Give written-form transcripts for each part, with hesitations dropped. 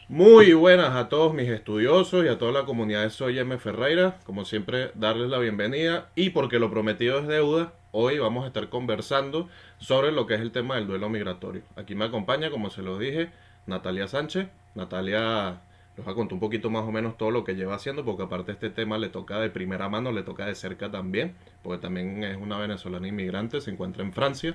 Muy buenas a todos mis estudiosos y a toda la comunidad de Soy M. Ferreira. Como siempre, darles la bienvenida y porque lo prometido es deuda, hoy vamos a estar conversando sobre lo que es el tema del duelo migratorio. Aquí me acompaña, como se lo dije, Natalia Sánchez. Natalia nos va a contar un poquito más o menos todo lo que lleva haciendo, porque aparte este tema le toca de primera mano, le toca de cerca también, porque también es una venezolana inmigrante, se encuentra en Francia.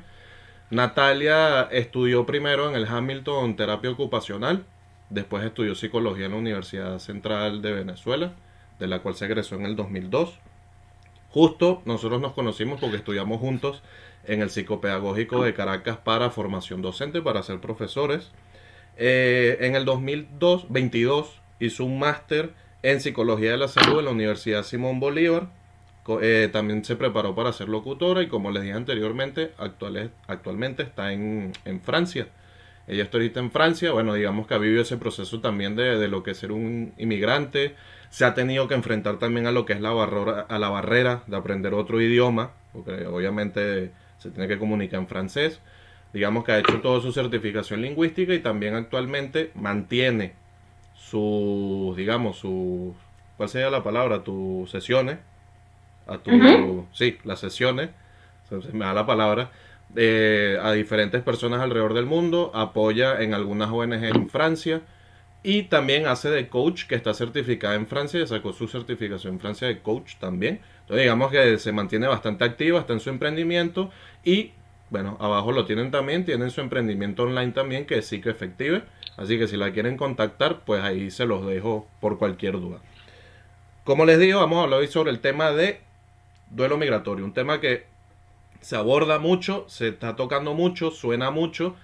Natalia estudió primero en el Hamilton Terapia Ocupacional, después estudió psicología en la Universidad Central de Venezuela, de la cual se egresó en el 2002. Justo nosotros nos conocimos porque estudiamos juntos en el psicopedagógico de Caracas para formación docente, para ser profesores. En el 2022 hizo un máster en psicología de la salud en la Universidad Simón Bolívar. También se preparó para ser locutora y como les dije anteriormente, actualmente está en Francia. Ella está ahorita en Francia, bueno, digamos que ha vivido ese proceso también de lo que es ser un inmigrante. Se ha tenido que enfrentar también a lo que es a la barrera de aprender otro idioma, porque obviamente se tiene que comunicar en francés. Digamos que ha hecho toda su certificación lingüística y también actualmente mantiene sus, digamos, sus, ¿cuál sería la palabra? Tus sesiones, Ujú. sí, las sesiones, se me da la palabra, a diferentes personas alrededor del mundo, apoya en algunas ONG en Francia y también hace de coach que está certificada en Francia, sacó su certificación en Francia de coach también. Entonces digamos que se mantiene bastante activa, está en su emprendimiento y bueno, abajo lo tienen también, tienen su emprendimiento online también que es Psicoefective. Así que si la quieren contactar, pues ahí se los dejo por cualquier duda. Como les digo, vamos a hablar hoy sobre el tema de duelo migratorio, un tema que se aborda mucho, se está tocando mucho, suena mucho.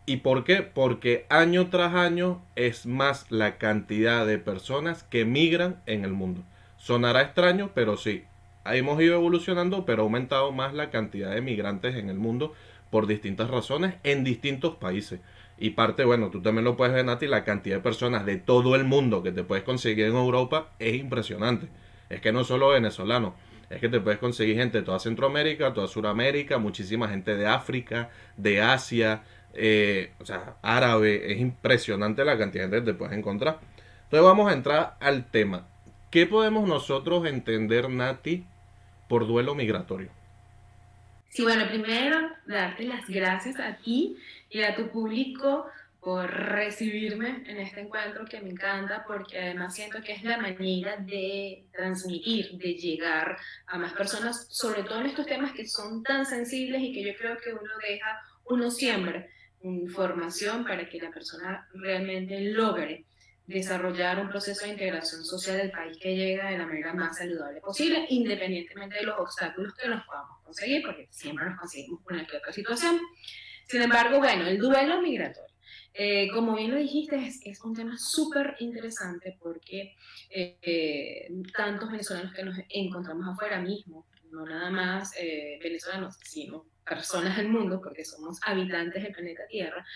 ¿Y por qué? Porque año tras año es más la cantidad de personas que migran en el mundo. Sonará extraño, pero sí. Hemos ido evolucionando, pero ha aumentado más la cantidad de migrantes en el mundo por distintas razones en distintos países. Y parte, bueno, tú también lo puedes ver, Nati, la cantidad de personas de todo el mundo que te puedes conseguir en Europa es impresionante. Es que no solo venezolanos, es que te puedes conseguir gente de toda Centroamérica, toda Sudamérica, muchísima gente de África, de Asia, o sea, árabe. Es impresionante la cantidad de gente que te puedes encontrar. Entonces vamos a entrar al tema. ¿Qué podemos nosotros entender, Nati, por duelo migratorio? Sí, bueno, primero darte las gracias a ti y a tu público por recibirme en este encuentro que me encanta porque además siento que es la manera de transmitir, de llegar a más personas, sobre todo en estos temas que son tan sensibles y que yo creo que uno siembra información para que la persona realmente logre desarrollar un proceso de integración social del país que llega de la manera más saludable posible, independientemente de los obstáculos que nos podamos conseguir, porque siempre nos conseguimos una que otra situación. Sin embargo, bueno, el duelo migratorio. Como bien lo dijiste, es un tema súper interesante porque tantos venezolanos que nos encontramos afuera mismo, no nada más venezolanos, sino personas del mundo, porque somos habitantes del planeta Tierra,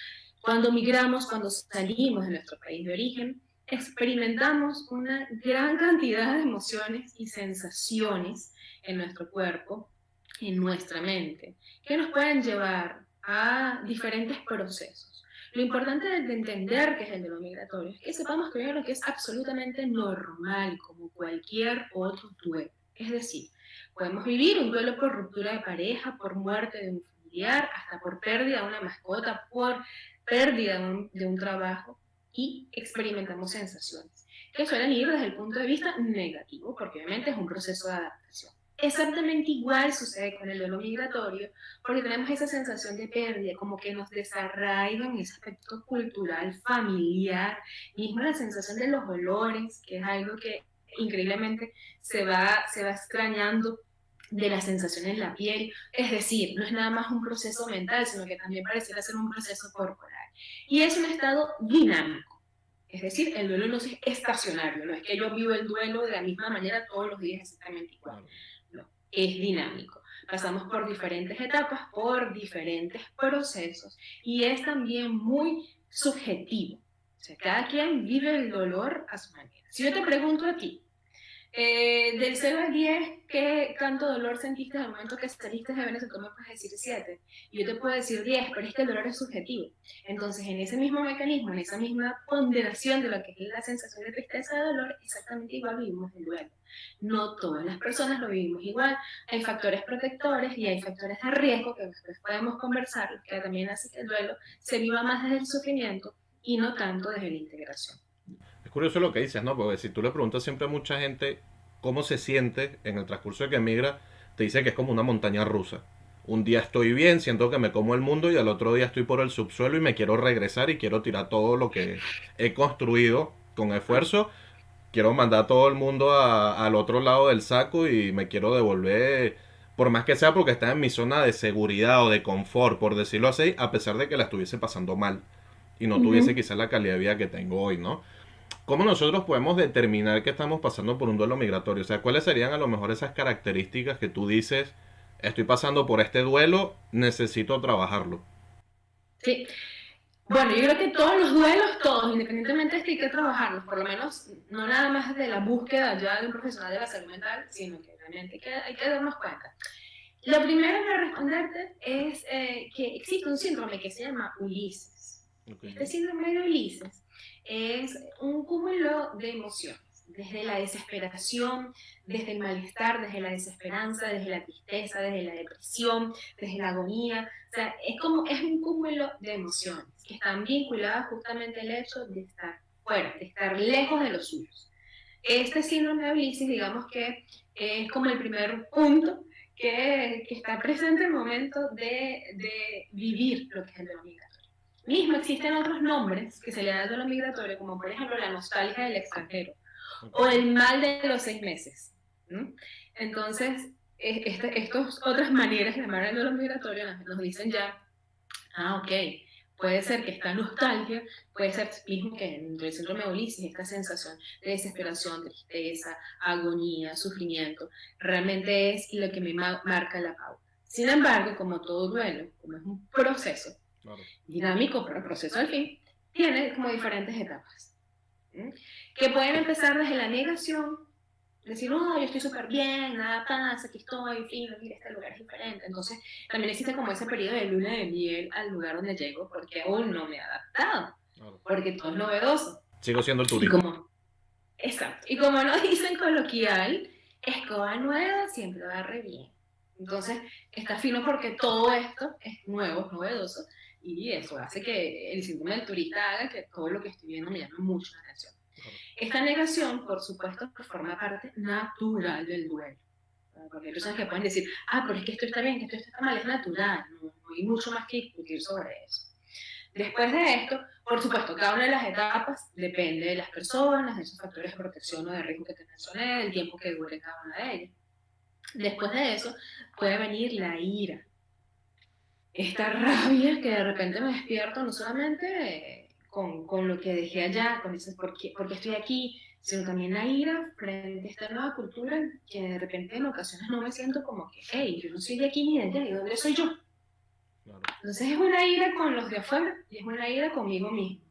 cuando migramos, cuando salimos de nuestro país de origen, experimentamos una gran cantidad de emociones y sensaciones en nuestro cuerpo, en nuestra mente, que nos pueden llevar a diferentes procesos. Lo importante de entender qué es el duelo migratorio es que sepamos que lo que es absolutamente normal, como cualquier otro duelo. Es decir, podemos vivir un duelo por ruptura de pareja, por muerte de un familiar, hasta por pérdida de una mascota, por pérdida de un trabajo y experimentamos sensaciones que suelen ir desde el punto de vista negativo, porque obviamente es un proceso de adaptación. Exactamente igual sucede con el duelo migratorio, porque tenemos esa sensación de pérdida, como que nos desarraigan ese aspecto cultural, familiar, mismo la sensación de los olores, que es algo que increíblemente se va extrañando de la sensación en la piel. Es decir, no es nada más un proceso mental, sino que también pareciera ser un proceso corporal. Y es un estado dinámico. Es decir, el duelo no es estacionario, no es que yo vivo el duelo de la misma manera todos los días exactamente igual. Claro. No, es dinámico. Pasamos por diferentes etapas, por diferentes procesos y es también muy subjetivo. O sea, cada quien vive el dolor a su manera. Si yo te pregunto a ti, Del 0 al 10, ¿qué tanto dolor sentiste al momento que saliste de Venezuela? Tú me puedes decir 7. Y yo te puedo decir 10, pero es que el dolor es subjetivo. Entonces, en ese mismo mecanismo, en esa misma ponderación de lo que es la sensación de tristeza y de dolor, exactamente igual vivimos el duelo. No todas las personas lo vivimos igual. Hay factores protectores y hay factores de riesgo que después podemos conversar, que también hace que el duelo se viva más desde el sufrimiento y no tanto desde la integración. Es curioso lo que dices, ¿no? Porque si tú le preguntas siempre a mucha gente cómo se siente en el transcurso de que emigra, te dice que es como una montaña rusa. Un día estoy bien, siento que me como el mundo y al otro día estoy por el subsuelo y me quiero regresar y quiero tirar todo lo que he construido con esfuerzo. Quiero mandar a todo el mundo al otro lado del saco y me quiero devolver, por más que sea porque está en mi zona de seguridad o de confort, por decirlo así, a pesar de que la estuviese pasando mal y no tuviese Ujú. quizás la calidad de vida que tengo hoy, ¿no? ¿Cómo nosotros podemos determinar que estamos pasando por un duelo migratorio? O sea, ¿cuáles serían a lo mejor esas características que tú dices, estoy pasando por este duelo, necesito trabajarlo? Sí. Bueno, yo creo que todos los duelos, todos, independientemente de que hay que trabajarlos, por lo menos no nada más de la búsqueda ya de un profesional de la salud mental, sino que realmente hay que darnos cuenta. Lo primero para responderte es que existe un síndrome que se llama Ulises. Este Okay. síndrome de Ulises es un cúmulo de emociones, desde la desesperación, desde el malestar, desde la desesperanza, desde la tristeza, desde la depresión, desde la agonía. O sea, es un cúmulo de emociones que están vinculadas justamente al hecho de estar fuera, de estar lejos de los suyos. Este síndrome de Ulises, digamos que es como el primer punto que está presente en el momento de vivir lo que es el duelo migratorio. Mismo existen otros nombres que se le dan al duelo migratorio, como por ejemplo la nostalgia del extranjero o Okay. el mal de los 6 meses. ¿No? Entonces, estas otras maneras de llamar al duelo migratorio nos dicen ya, ok, puede ser que esta nostalgia, puede ser mismo que en el síndrome de Ulises, esta sensación de desesperación, tristeza, agonía, sufrimiento, realmente es lo que me marca la pauta. Sin embargo, como todo duelo, como es un proceso Claro. dinámico, pero proceso al fin, tiene como diferentes etapas. ¿Mm? Que pueden empezar desde la negación, decir, no, yo estoy súper bien, nada pasa, aquí estoy, fino, mira, este lugar es diferente. Entonces, también existe como ese periodo de luna de miel al lugar donde llego, porque aún no me he adaptado, Claro. porque todo es novedoso. Sigo siendo el Y turista. como, exacto, y como nos dicen coloquial, escoba nueva siempre va re bien. Entonces, está fino porque todo esto es nuevo, es novedoso, y eso hace que el síndrome del turista haga que todo lo que estoy viendo me llame mucho la atención. Claro. Esta negación, por supuesto, forma parte natural del duelo. Porque hay personas que pueden decir, pero es que esto está bien, que esto está mal, es natural, no hay mucho más que discutir sobre eso. Después de esto, por supuesto, cada una de las etapas depende de las personas, de esos factores de protección o de riesgo que te mencioné, del tiempo que dure cada una de ellas. Después de eso, puede venir la ira. Esta rabia que de repente me despierto no solamente con lo que dejé allá, con eso, porque estoy aquí, sino también la ira frente a esta nueva cultura que de repente en ocasiones no me siento como que, hey, yo no soy de aquí ni de allá, ¿y dónde soy yo? Claro. Entonces es una ira con los de afuera y es una ira conmigo mismo.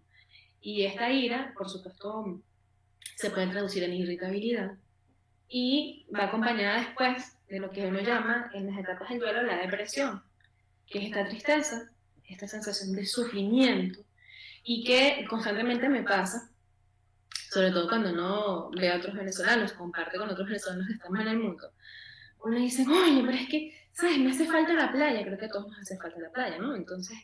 Y esta ira, por supuesto, se puede traducir en irritabilidad y va acompañada después de lo que uno llama en las etapas del duelo la depresión, que es esta tristeza, esta sensación de sufrimiento y que constantemente me pasa, sobre todo cuando uno ve a otros venezolanos, comparte con otros venezolanos que estamos en el mundo. Uno dice, oye, pero es que, ¿sabes? Me hace falta la playa, creo que a todos nos hace falta la playa, ¿no? Entonces,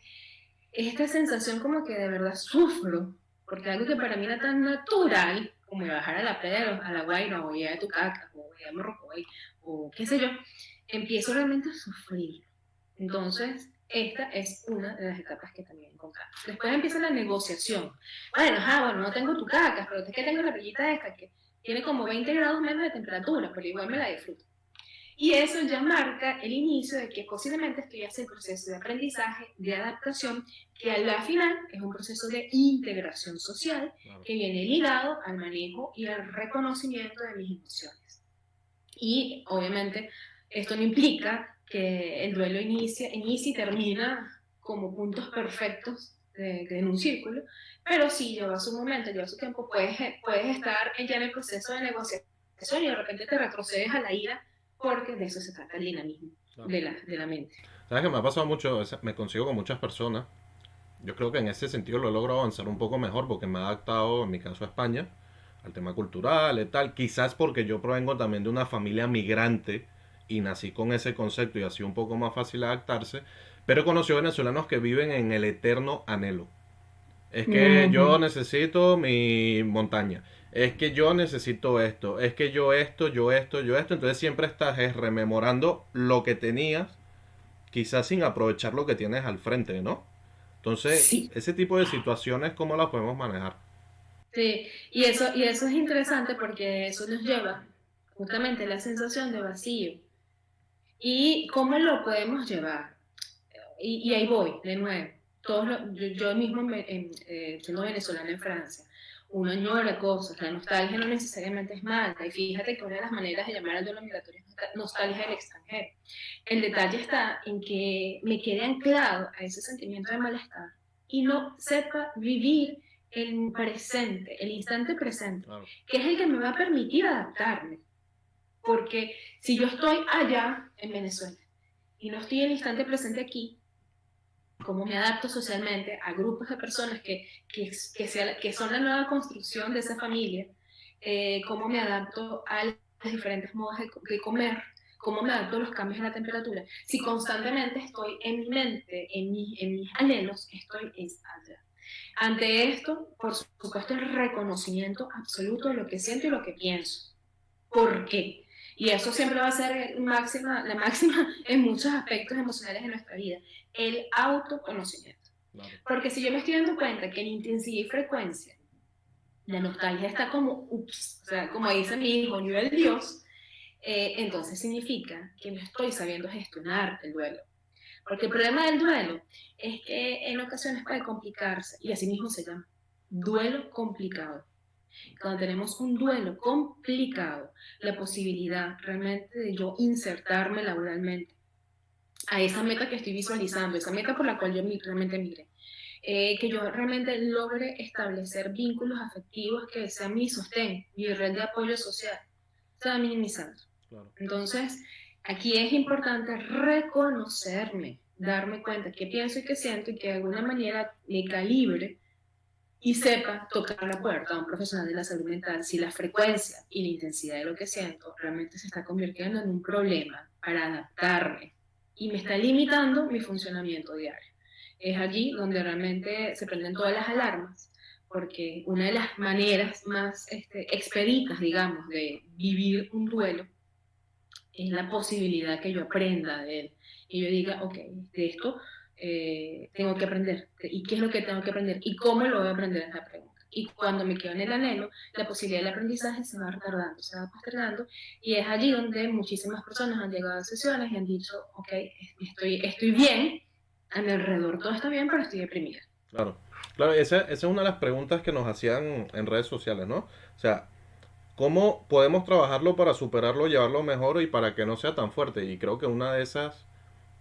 esta sensación como que de verdad sufro, porque algo que para mí era tan natural, como bajar a la playa, a la Guaira, o ir a Tucacas, o ir a Morrocoy, o qué sé yo, empiezo realmente a sufrir. Entonces, esta es una de las etapas que también encontramos. Después empieza la negociación. Bueno, no tengo Tucacas, pero es que tengo la playita esta que tiene como 20 grados menos de temperatura, pero igual me la disfruto. Y eso ya marca el inicio de que posiblemente estoy haciendo el proceso de aprendizaje, de adaptación, que a la final es un proceso de integración social Claro. que viene ligado al manejo y al reconocimiento de mis emociones. Y obviamente esto no implica que el duelo inicie y termina como puntos perfectos en un círculo, pero sí lleva su momento, lleva su tiempo, puedes estar ya en el proceso de negociación y de repente te retrocedes a la ira porque de eso se trata el dinamismo Claro. de la mente. ¿Sabes que me ha pasado mucho? Me consigo con muchas personas. Yo creo que en ese sentido lo he logrado avanzar un poco mejor porque me he adaptado, en mi caso, a España, al tema cultural y tal. Quizás porque yo provengo también de una familia migrante y nací con ese concepto y ha sido un poco más fácil adaptarse. Pero he conocido venezolanos que viven en el eterno anhelo. Es que yo Ujú. necesito mi montaña. Es que yo necesito esto. Es que yo esto, yo esto, yo esto. Entonces siempre estás rememorando lo que tenías, quizás sin aprovechar lo que tienes al frente, ¿no? Entonces, Sí, ese tipo de situaciones, ¿cómo las podemos manejar? sí, y eso es interesante porque eso nos lleva justamente a la sensación de vacío. ¿Y cómo lo podemos llevar? Y ahí voy, de nuevo. Yo mismo, siendo venezolana en Francia, uno añora cosas, la nostalgia no necesariamente es mala. Y fíjate que una de las maneras de llamar al duelo migratorio es nostalgia del extranjero. El detalle está en que me quede anclado a ese sentimiento de malestar y no sepa vivir el presente, el instante presente, Claro, que es el que me va a permitir adaptarme. Porque si yo estoy allá en Venezuela y no estoy en el instante presente aquí, cómo me adapto socialmente a grupos de personas que son la nueva construcción de esa familia, cómo me adapto a los diferentes modos de comer, cómo me adapto a los cambios en la temperatura. Si constantemente estoy en mi mente, en mis anhelos, estoy allá. Ante esto, por supuesto, el reconocimiento absoluto de lo que siento y lo que pienso. ¿Por qué? Y eso siempre va a ser la máxima en muchos aspectos emocionales de nuestra vida, el autoconocimiento. claro. Porque si yo me estoy dando cuenta que en intensidad y frecuencia la nostalgia está como, ups, o sea, como dice mi hijo, nivel Dios, entonces significa que no estoy sabiendo gestionar el duelo. Porque el problema del duelo es que en ocasiones puede complicarse, y así mismo se llama, duelo complicado. Cuando tenemos un duelo complicado, la posibilidad realmente de yo insertarme laboralmente a esa meta que estoy visualizando, esa meta por la cual yo realmente migré, que yo realmente logre establecer vínculos afectivos que sean mi sostén, mi red de apoyo social, se va minimizando. Claro. Entonces, aquí es importante reconocerme, darme cuenta qué pienso y qué siento y que de alguna manera me calibre y sepa tocar la puerta a un profesional de la salud mental si la frecuencia y la intensidad de lo que siento realmente se está convirtiendo en un problema para adaptarme y me está limitando mi funcionamiento diario. Es allí donde realmente se prenden todas las alarmas, porque una de las maneras más expeditas, digamos, de vivir un duelo es la posibilidad que yo aprenda de él y yo diga, ok, de esto tengo que aprender. ¿Y qué es lo que tengo que aprender? ¿Y cómo lo voy a aprender? Es la pregunta. Y cuando me quedo en el anhelo, la posibilidad del aprendizaje se va retardando, se va postergando, y es allí donde muchísimas personas han llegado a sesiones y han dicho, ok, estoy bien, a mi alrededor todo está bien, pero estoy deprimida. Claro, claro, esa es una de las preguntas que nos hacían en redes sociales, ¿no? O sea, ¿cómo podemos trabajarlo para superarlo, llevarlo mejor y para que no sea tan fuerte? Y creo que una de esas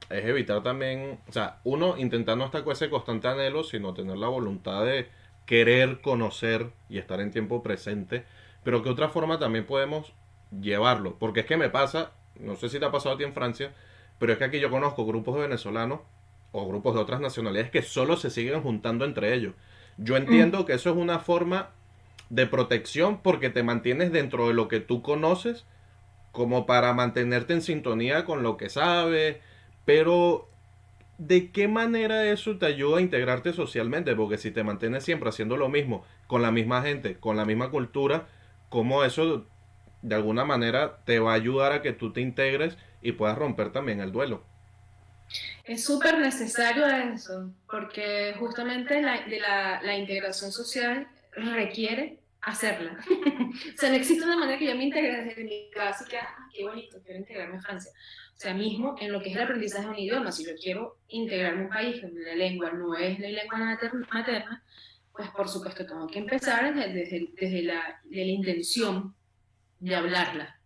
es evitar también, o sea, uno intentar no estar con ese constante anhelo, sino tener la voluntad de querer conocer y estar en tiempo presente, pero que otra forma también podemos llevarlo, porque es que me pasa, no sé si te ha pasado a ti en Francia, pero es que aquí yo conozco grupos de venezolanos o grupos de otras nacionalidades que solo se siguen juntando entre ellos. Yo Mm. entiendo que eso es una forma de protección porque te mantienes dentro de lo que tú conoces como para mantenerte en sintonía con lo que sabes, pero ¿de qué manera eso te ayuda a integrarte socialmente? Porque si te mantienes siempre haciendo lo mismo, con la misma gente, con la misma cultura, ¿cómo eso de alguna manera te va a ayudar a que tú te integres y puedas romper también el duelo? Es súper necesario eso, porque justamente la integración social requiere hacerla. O sea, no existe una manera que yo me integre desde mi casa y que, ah, qué bonito, quiero integrarme a Francia. O sea, mismo en lo que es el aprendizaje de un idioma, si yo quiero integrarme a un país donde la lengua no es la lengua materna, pues por supuesto tengo que empezar desde la intención de hablarla,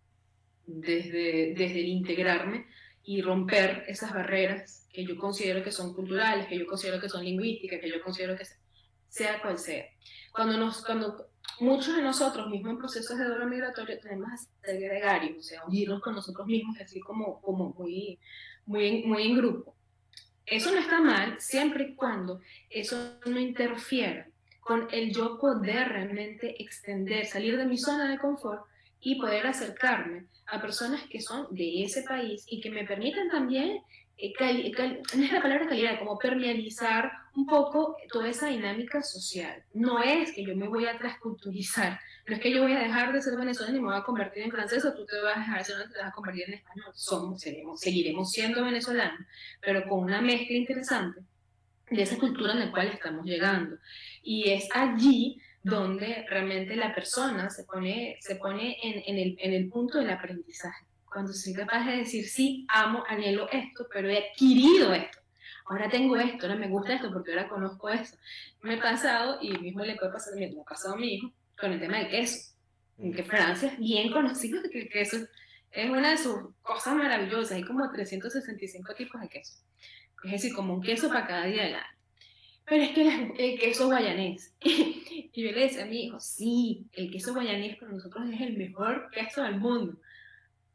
desde el integrarme y romper esas barreras que yo considero que son culturales, que yo considero que son lingüísticas, que yo considero que sea cual sea. Cuando muchos de nosotros mismos en procesos de duelo migratorio tenemos a ser gregarios, o sea, unirnos con nosotros mismos, así como muy en grupo. Eso no está mal siempre y cuando eso no interfiera con el yo poder realmente extender, salir de mi zona de confort y poder acercarme a personas que son de ese país y que me permitan también, no es la palabra calidad, como permeabilizar un poco toda esa dinámica social. No es que yo me voy a transculturizar, no es que yo voy a dejar de ser venezolana y me voy a convertir en francesa, o tú te vas a dejar de ser venezolana y te vas a convertir en español. Seguiremos siendo venezolanos, pero con una mezcla interesante de esa cultura en la cual estamos llegando. Y es allí donde realmente la persona se pone en el punto del aprendizaje. Cuando soy capaz de decir, sí, amo, anhelo esto, pero he adquirido esto. Ahora tengo esto, ahora me gusta esto porque ahora conozco esto. Me he pasado, y mismo le puede pasar, me ha pasado a mi hijo, con el tema del queso. En que Francia es bien conocido que el queso es una de sus cosas maravillosas. Hay como 365 tipos de queso. Es decir, como un queso para cada día del año. Pero es que el queso guayanés. Y yo le decía a mi hijo, sí, el queso guayanés para nosotros es el mejor queso del mundo.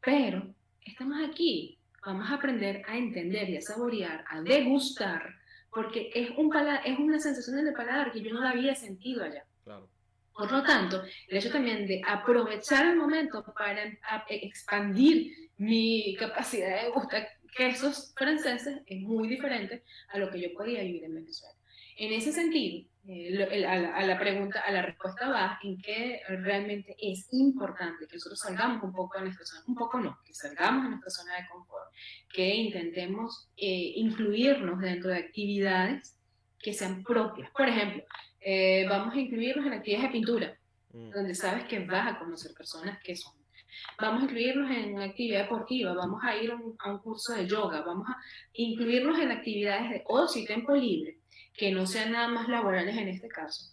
Pero estamos aquí, vamos a aprender a entender y a saborear, a degustar, porque es una sensación en el paladar que yo no la había sentido allá. Claro. Por lo tanto, el hecho también de aprovechar el momento para expandir mi capacidad de gustar quesos franceses es muy diferente a lo que yo podía vivir en Venezuela. En ese sentido, a la pregunta, a la respuesta va en que realmente es importante que nosotros salgamos un poco de nuestra zona, un poco no, que salgamos de nuestra zona de confort, que intentemos incluirnos dentro de actividades que sean propias. Por ejemplo, vamos a incluirnos en actividades de pintura, donde sabes que vas a conocer personas que son. Vamos a incluirnos en una actividad deportiva, vamos a ir a un curso de yoga, vamos a incluirnos en actividades de ocio y tiempo libre, que no sean nada más laborales en este caso,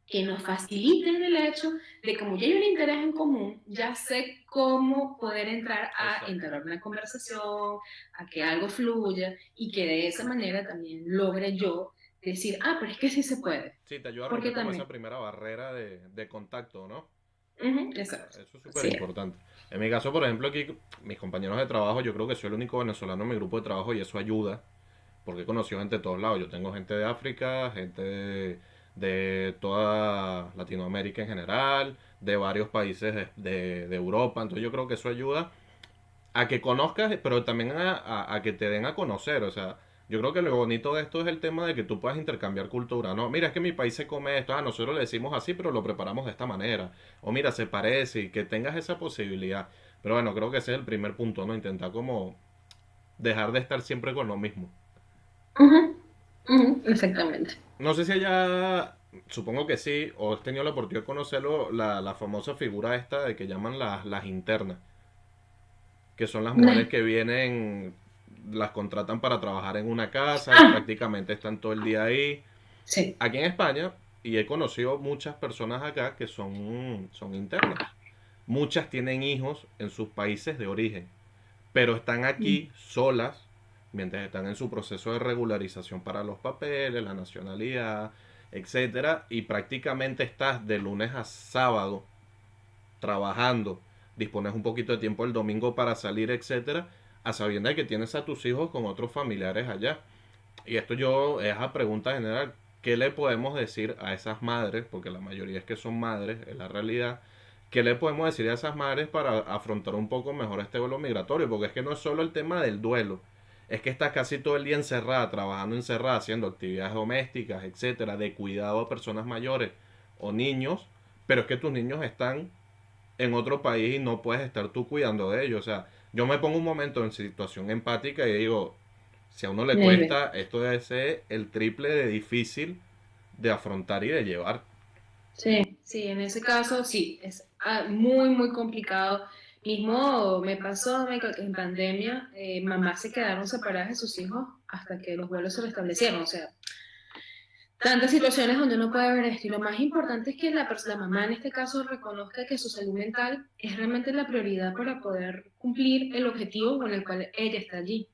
que nos faciliten el hecho de como ya hay un interés en común, ya sé cómo poder entrar a entablar una conversación, a que algo fluya y que de esa manera también logre yo decir, pero es que sí se puede. Sí, te ayuda a Porque romper como también. esa primera barrera de contacto, ¿no? Exacto. Eso es súper Sí. importante. En mi caso, por ejemplo, aquí mis compañeros de trabajo, yo creo que soy el único venezolano en mi grupo de trabajo y eso ayuda, porque he conocido gente de todos lados. Yo tengo gente de África, gente de toda Latinoamérica en general, de varios países de Europa, entonces yo creo que eso ayuda a que conozcas, pero también a que te den a conocer, o sea, yo creo que lo bonito de esto es el tema de que tú puedas intercambiar cultura, ¿no? Mira, es que en mi país se come esto, nosotros le decimos así, pero lo preparamos de esta manera, o mira, se parece, y que tengas esa posibilidad, pero bueno, creo que ese es el primer punto, ¿no? Intentar como dejar de estar siempre con lo mismo. Exactamente. No sé si allá, supongo que sí, o has tenido la oportunidad de conocerlo, la famosa figura esta de que llaman las internas, que son las mujeres que vienen, las contratan para trabajar en una casa y prácticamente están todo el día ahí. Sí. Aquí en España, y he conocido muchas personas acá que son internas. Muchas tienen hijos en sus países de origen, pero están aquí solas mientras están en su proceso de regularización para los papeles, la nacionalidad, etcétera, y prácticamente estás de lunes a sábado trabajando, dispones un poquito de tiempo el domingo para salir, etcétera, a sabiendas de que tienes a tus hijos con otros familiares allá. Y esto yo es a pregunta general, ¿qué le podemos decir a esas madres? Porque la mayoría es que son madres, es la realidad. ¿Qué le podemos decir a esas madres para afrontar un poco mejor este vuelo migratorio? Porque es que no es solo el tema del duelo, es que estás casi todo el día encerrada, trabajando encerrada, haciendo actividades domésticas, etcétera, de cuidado a personas mayores o niños, pero es que tus niños están en otro país y no puedes estar tú cuidando de ellos. O sea, yo me pongo un momento en situación empática y digo, si a uno le cuesta, esto debe ser el triple de difícil de afrontar y de llevar. Sí, sí, en ese caso sí, es muy, muy complicado. Mismo me pasó, Michael, que en pandemia mamás se quedaron separadas de sus hijos hasta que los vuelos se restablecieron. O sea, tantas situaciones donde uno puede ver esto. Y lo más importante es que la mamá en este caso reconozca que su salud mental es realmente la prioridad para poder cumplir el objetivo con el cual ella está allí.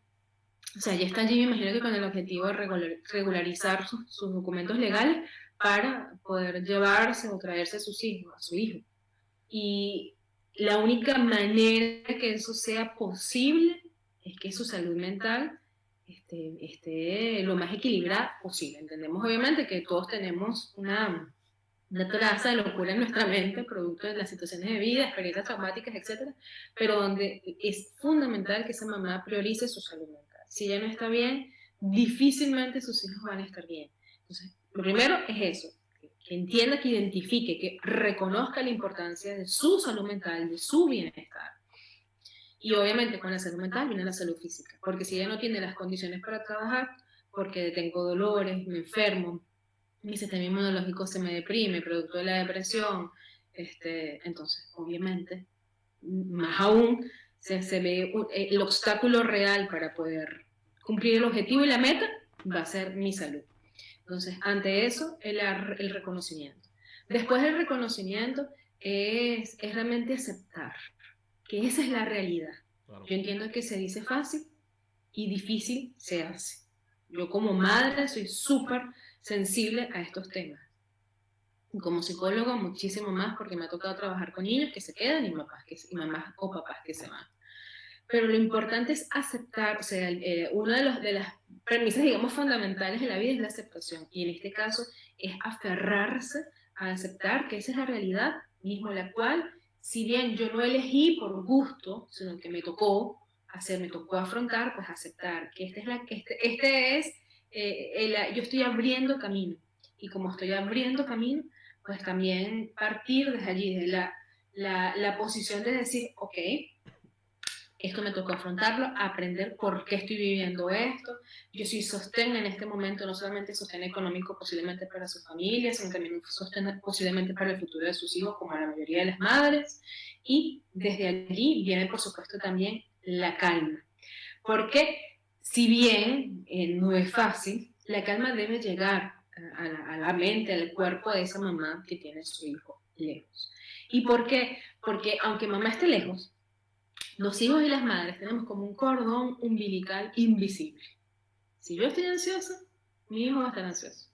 O sea, ella está allí, me imagino que con el objetivo de regularizar sus documentos legales para poder llevarse o traerse a sus hijos, a su hijo. Y la única manera que eso sea posible es que su salud mental esté lo más equilibrada posible. Entendemos obviamente que todos tenemos una traza de locura en nuestra mente, producto de las situaciones de vida, experiencias traumáticas, etcétera, pero donde es fundamental que esa mamá priorice su salud mental. Si ella no está bien, difícilmente sus hijos van a estar bien. Entonces, lo primero es eso, que entienda, que identifique, que reconozca la importancia de su salud mental, de su bienestar. Y obviamente con la salud mental viene la salud física, porque si ella no tiene las condiciones para trabajar, porque tengo dolores, me enfermo, mi sistema inmunológico se me deprime, producto de la depresión, entonces obviamente, más aún, se ve el obstáculo real para poder cumplir el objetivo y la meta va a ser mi salud. Entonces, ante eso, el reconocimiento. Después del reconocimiento es realmente aceptar que esa es la realidad. Claro. Yo entiendo que se dice fácil y difícil se hace. Yo como madre soy súper sensible a estos temas. Como psicóloga muchísimo más porque me ha tocado trabajar con niños que se quedan y mamás o papás que se van. Pero lo importante es aceptar, o sea, una de las premisas, digamos, fundamentales de la vida es la aceptación. Y en este caso es aferrarse a aceptar que esa es la realidad mismo, la cual, si bien yo no elegí por gusto, sino que me tocó hacer, me tocó afrontar, pues aceptar que yo estoy abriendo camino. Y como estoy abriendo camino, pues también partir desde allí, desde la posición de decir, ok, esto me tocó afrontarlo, aprender por qué estoy viviendo esto. Yo soy sostén en este momento, no solamente sostén económico posiblemente para su familia, sino también sostén posiblemente para el futuro de sus hijos, como la mayoría de las madres. Y desde allí viene, por supuesto, también la calma. Porque si bien no es fácil, la calma debe llegar a la mente, al cuerpo de esa mamá que tiene a su hijo lejos. ¿Y por qué? Porque aunque mamá esté lejos, los hijos y las madres tenemos como un cordón umbilical invisible. Si yo estoy ansiosa, mi hijo va a estar ansioso.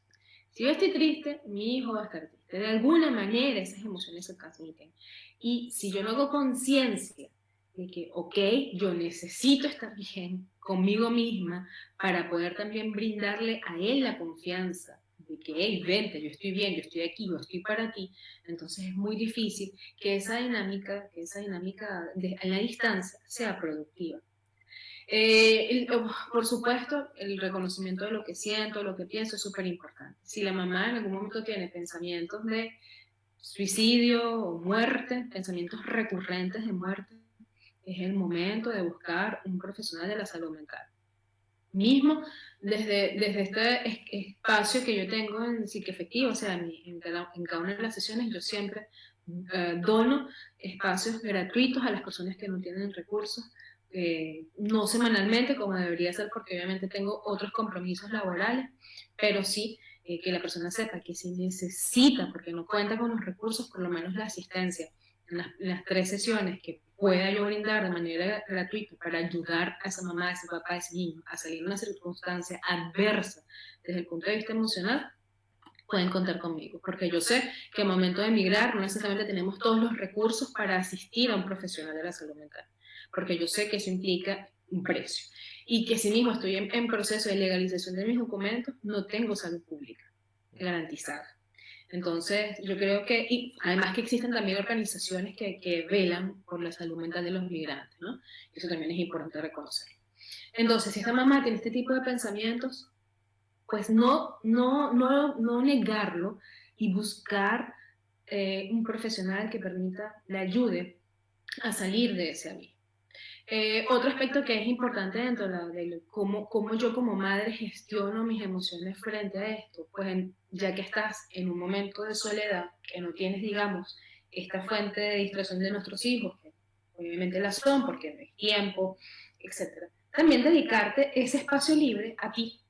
Si yo estoy triste, mi hijo va a estar triste. De alguna manera esas emociones se transmiten. Y si yo no hago conciencia de que, ok, yo necesito estar bien conmigo misma para poder también brindarle a él la confianza de que, hey, vente, yo estoy bien, yo estoy aquí, yo estoy para ti, entonces es muy difícil que esa dinámica en la distancia sea productiva. Por supuesto, el reconocimiento de lo que siento, lo que pienso es súper importante. Si la mamá en algún momento tiene pensamientos de suicidio o muerte, pensamientos recurrentes de muerte, es el momento de buscar un profesional de la salud mental. Mismo desde este espacio que yo tengo en Psiquefectivo, o sea, en cada una de las sesiones yo siempre dono espacios gratuitos a las personas que no tienen recursos, no semanalmente como debería ser porque obviamente tengo otros compromisos laborales, pero sí que la persona sepa que si necesita, porque no cuenta con los recursos, por lo menos la asistencia en las 3 sesiones que pueda yo brindar de manera gratuita para ayudar a esa mamá, a ese papá, a ese niño a salir de una circunstancia adversa desde el punto de vista emocional, pueden contar conmigo, porque yo sé que al momento de emigrar no necesariamente tenemos todos los recursos para asistir a un profesional de la salud mental, porque yo sé que eso implica un precio y que si mismo estoy en proceso de legalización de mis documentos, no tengo salud pública garantizada. Entonces, yo creo que, y además que existen también organizaciones que velan por la salud mental de los migrantes, ¿no? Eso también es importante reconocerlo. Entonces, si esta mamá tiene este tipo de pensamientos, pues no negarlo y buscar un profesional que permita, le ayude a salir de ese abismo. Otro aspecto que es importante dentro de cómo yo como madre gestiono mis emociones frente a esto, pues ya que estás en un momento de soledad, que no tienes, digamos, esta fuente de distracción de nuestros hijos, que obviamente la son porque no hay tiempo, etc. También dedicarte ese espacio libre a ti.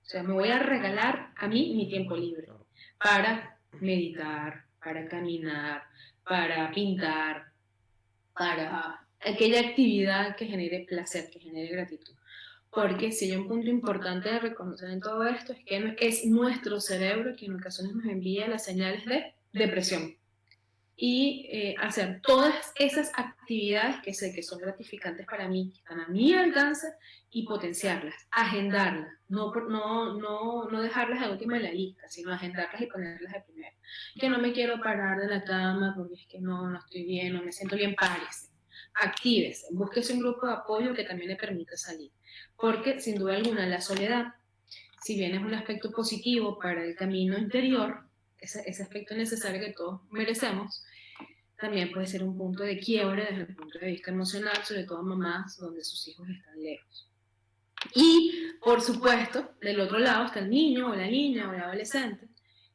O sea, me voy a regalar a mí mi tiempo libre para meditar, para caminar, para pintar, para aquella actividad que genere placer, que genere gratitud. Porque si hay un punto importante de reconocer en todo esto es que es nuestro cerebro que en ocasiones nos envía las señales de depresión y hacer todas esas actividades que sé que son gratificantes para mí, que están a mi alcance y potenciarlas, agendarlas, no dejarlas de última en la lista, sino agendarlas y ponerlas de primero. Que no me quiero parar de la cama porque es que no estoy bien, no me siento bien, párese. Actívese, búsquese un grupo de apoyo que también le permita salir. Porque sin duda alguna la soledad, si bien es un aspecto positivo para el camino interior, ese aspecto necesario que todos merecemos, también puede ser un punto de quiebre desde el punto de vista emocional, sobre todo mamás donde sus hijos están lejos. Y, por supuesto, del otro lado está el niño o la niña o el adolescente,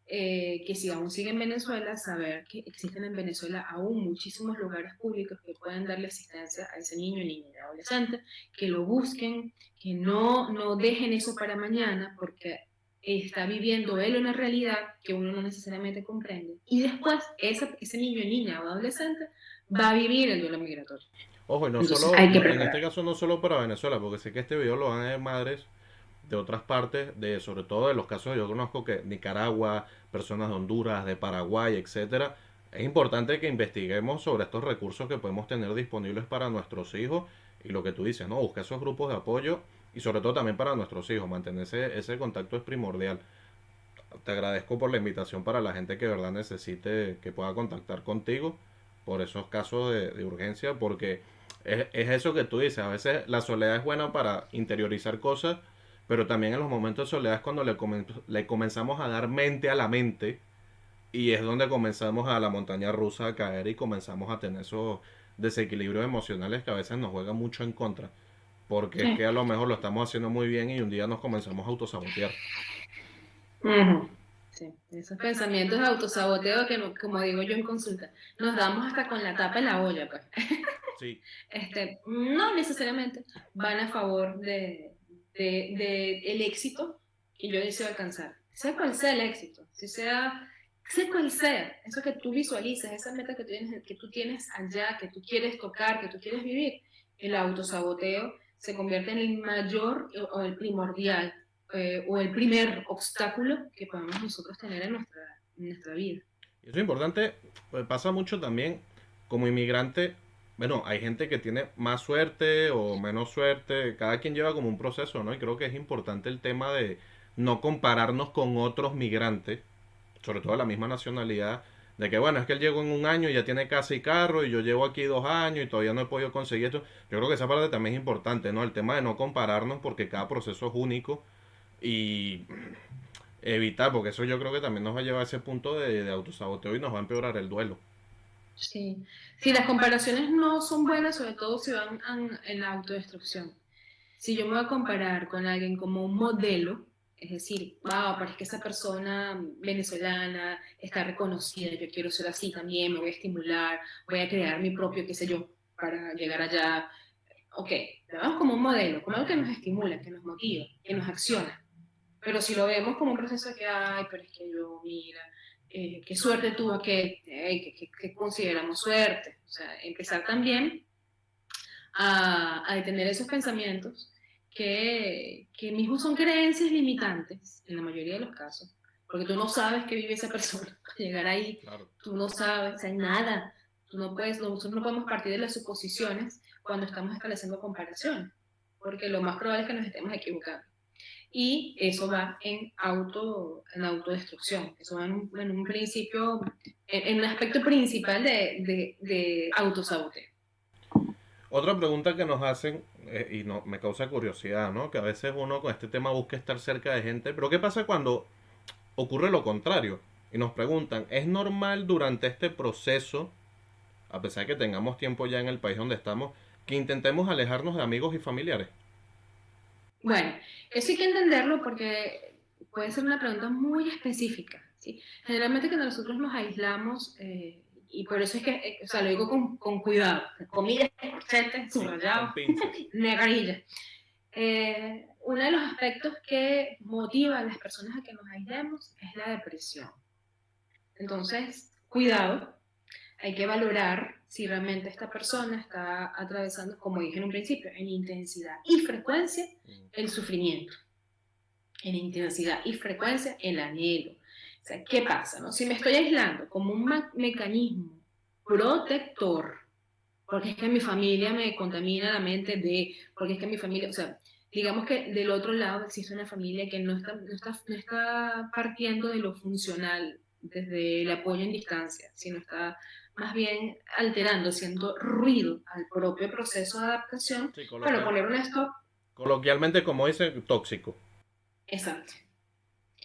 que si aún sigue en Venezuela, saber que existen en Venezuela aún muchísimos lugares públicos que pueden darle asistencia a ese niño, niña y adolescente, que lo busquen, que no dejen eso para mañana, porque está viviendo él una realidad que uno no necesariamente comprende. Y después ese niño, niña o adolescente va a vivir el duelo migratorio. Ojo, y no Entonces solo, hay que en este preparar. caso no solo para Venezuela, porque sé que este video lo van a ver madres de otras partes, de sobre todo de los casos que yo conozco que Nicaragua, personas de Honduras, de Paraguay, etcétera. Es importante que investiguemos sobre estos recursos que podemos tener disponibles para nuestros hijos y lo que tú dices, ¿no? Buscar esos grupos de apoyo y sobre todo también para nuestros hijos, mantener ese contacto es primordial. Te agradezco por la invitación para la gente que de verdad necesite que pueda contactar contigo por esos casos de urgencia, porque es eso que tú dices, a veces la soledad es buena para interiorizar cosas, pero también en los momentos de soledad es cuando le comenzamos a dar mente a la mente y es donde comenzamos a la montaña rusa a caer y comenzamos a tener esos desequilibrios emocionales que a veces nos juegan mucho en contra, porque es Sí. que a lo mejor lo estamos haciendo muy bien y un día nos comenzamos a autosabotear. Ujú. Sí, esos pensamientos de autosaboteo que, como digo yo en consulta, nos damos hasta con la tapa en la olla, pues. Sí, No necesariamente van a favor el éxito que yo deseo alcanzar. Sea cual sea el éxito, sea cual sea, eso que tú visualizas, esa meta que tú tienes allá, que tú quieres tocar, que tú quieres vivir, el autosaboteo se convierte en el mayor o el primordial o el primer obstáculo que podemos nosotros tener en nuestra vida. y eso es importante, pues pasa mucho también como inmigrante. Bueno, hay gente que tiene más suerte o menos suerte, cada quien lleva como un proceso, ¿no? Y creo que es importante el tema de no compararnos con otros migrantes, sobre todo de la misma nacionalidad, de que bueno, es que él llegó en un año y ya tiene casa y carro y yo llevo aquí 2 años y todavía no he podido conseguir esto. Yo creo que esa parte también es importante, ¿no? El tema de no compararnos porque cada proceso es único y evitar, porque eso yo creo que también nos va a llevar a ese punto de autosaboteo y nos va a empeorar el duelo. Sí. Sí, las comparaciones no son buenas, sobre todo si van en la autodestrucción. Si yo me voy a comparar con alguien como un modelo, es decir, wow, parece que esa persona venezolana está reconocida, yo quiero ser así también, me voy a estimular, voy a crear mi propio, qué sé yo, para llegar allá. Ok, lo vemos como un modelo, como algo que nos estimula, que nos motiva, que nos acciona. Pero si lo vemos como un proceso de que, ay, pero es que yo, mira, qué suerte tuvo que consideramos suerte. O sea, empezar también a detener esos pensamientos que mismos son creencias limitantes, en la mayoría de los casos, porque tú no sabes qué vive esa persona. Para llegar ahí, Claro. tú no sabes, o sea, nada. Nosotros no podemos partir de las suposiciones cuando estamos estableciendo comparaciones, porque lo más probable es que nos estemos equivocando y eso va en autodestrucción, eso va en un principio, en un aspecto principal de autosaboteo. Otra pregunta que nos hacen, y no, me causa curiosidad, ¿no? Que a veces uno con este tema busca estar cerca de gente, pero ¿qué pasa cuando ocurre lo contrario? Y nos preguntan, ¿es normal durante este proceso, a pesar de que tengamos tiempo ya en el país donde estamos, que intentemos alejarnos de amigos y familiares? Bueno, eso hay que entenderlo porque puede ser una pregunta muy específica, ¿sí? Generalmente cuando nosotros nos aislamos, y por eso es que, o sea, lo digo con cuidado, comillas, corchetes, Sí, con subrayados, pinzas. negrilla. Uno de los aspectos que motiva a las personas a que nos aislemos es la depresión. Entonces, cuidado, hay que valorar si realmente esta persona está atravesando, como dije en un principio, en intensidad y frecuencia el sufrimiento, en intensidad y frecuencia el anhelo. O sea, ¿qué pasa? No? Si me estoy aislando como un mecanismo protector, porque es que mi familia me contamina la mente de, porque es que mi familia, o sea, digamos que del otro lado existe una familia que no está partiendo de lo funcional, desde el apoyo en distancia, sino está más bien alterando, haciendo ruido al propio proceso de adaptación. Sí, Bueno, poner un stop, coloquialmente como dicen, tóxico. exacto.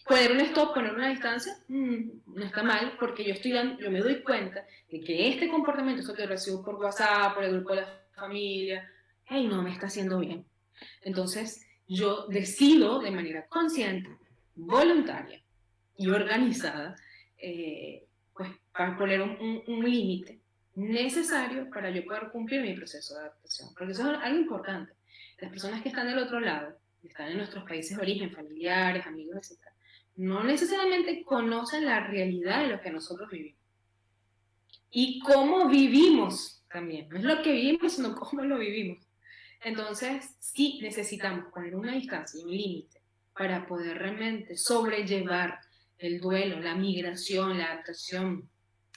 Poner un stop, poner una distancia, no está mal, porque yo me doy cuenta de que este comportamiento, eso que recibo por WhatsApp, por el grupo de la familia, hey, no me está haciendo bien. Entonces, yo decido de manera consciente, voluntaria y organizada, pues para poner un límite necesario para yo poder cumplir mi proceso de adaptación. Porque eso es algo importante. Las personas que están del otro lado, que están en nuestros países de origen, familiares, amigos, etc., no necesariamente conocen la realidad de lo que nosotros vivimos. Y cómo vivimos también. No es lo que vivimos, sino cómo lo vivimos. Entonces, sí necesitamos poner una distancia y un límite para poder realmente sobrellevar el duelo, la migración, la adaptación,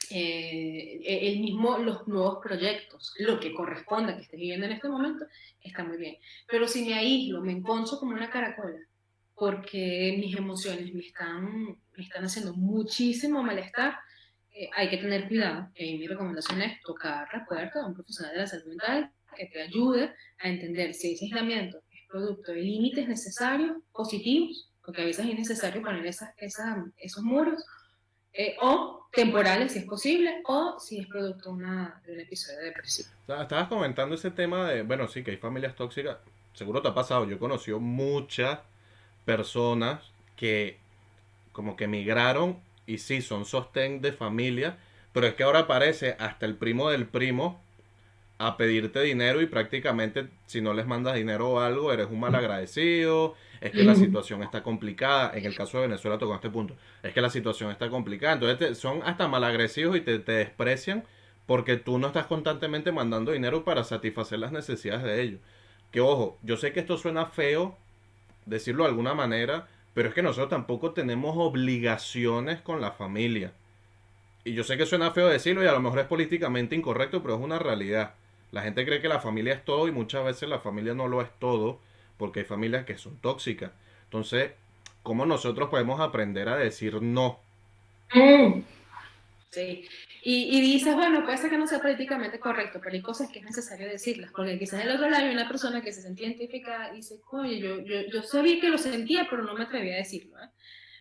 los nuevos proyectos, lo que corresponda que estés viviendo en este momento, está muy bien. Pero si me aíslo, me enconcho como una caracola, porque mis emociones me están haciendo muchísimo malestar, hay que tener cuidado. Mi recomendación es tocar la puerta de un profesional de la salud mental que te ayude a entender si ese aislamiento es producto de límites necesarios, positivos, porque a veces es necesario poner esos muros, o temporales si es posible, o si es producto de un episodio depresivo. Estabas comentando ese tema de, bueno, sí, que hay familias tóxicas. Seguro te ha pasado. Yo he conocido muchas personas que como que emigraron y sí, son sostén de familia, pero es que ahora aparece hasta el primo del primo a pedirte dinero y prácticamente si no les mandas dinero o algo eres un mal agradecido, es que la situación está complicada, en el caso de Venezuela tocó este punto, es que la situación está complicada, entonces son hasta mal agresivos y te desprecian porque tú no estás constantemente mandando dinero para satisfacer las necesidades de ellos. Que ojo, yo sé que esto suena feo, decirlo de alguna manera, pero es que nosotros tampoco tenemos obligaciones con la familia. Y yo sé que suena feo decirlo y a lo mejor es políticamente incorrecto, pero es una realidad. La gente cree que la familia es todo y muchas veces la familia no lo es todo porque hay familias que son tóxicas. Entonces, ¿cómo nosotros podemos aprender a decir no? Mm. Sí, y dices, bueno, puede ser que no sea políticamente correcto, pero hay cosas que es necesario decirlas, porque quizás del otro lado hay una persona que se sentía identificada y dice, oye, yo sabía que lo sentía, pero no me atreví a decirlo, ¿eh?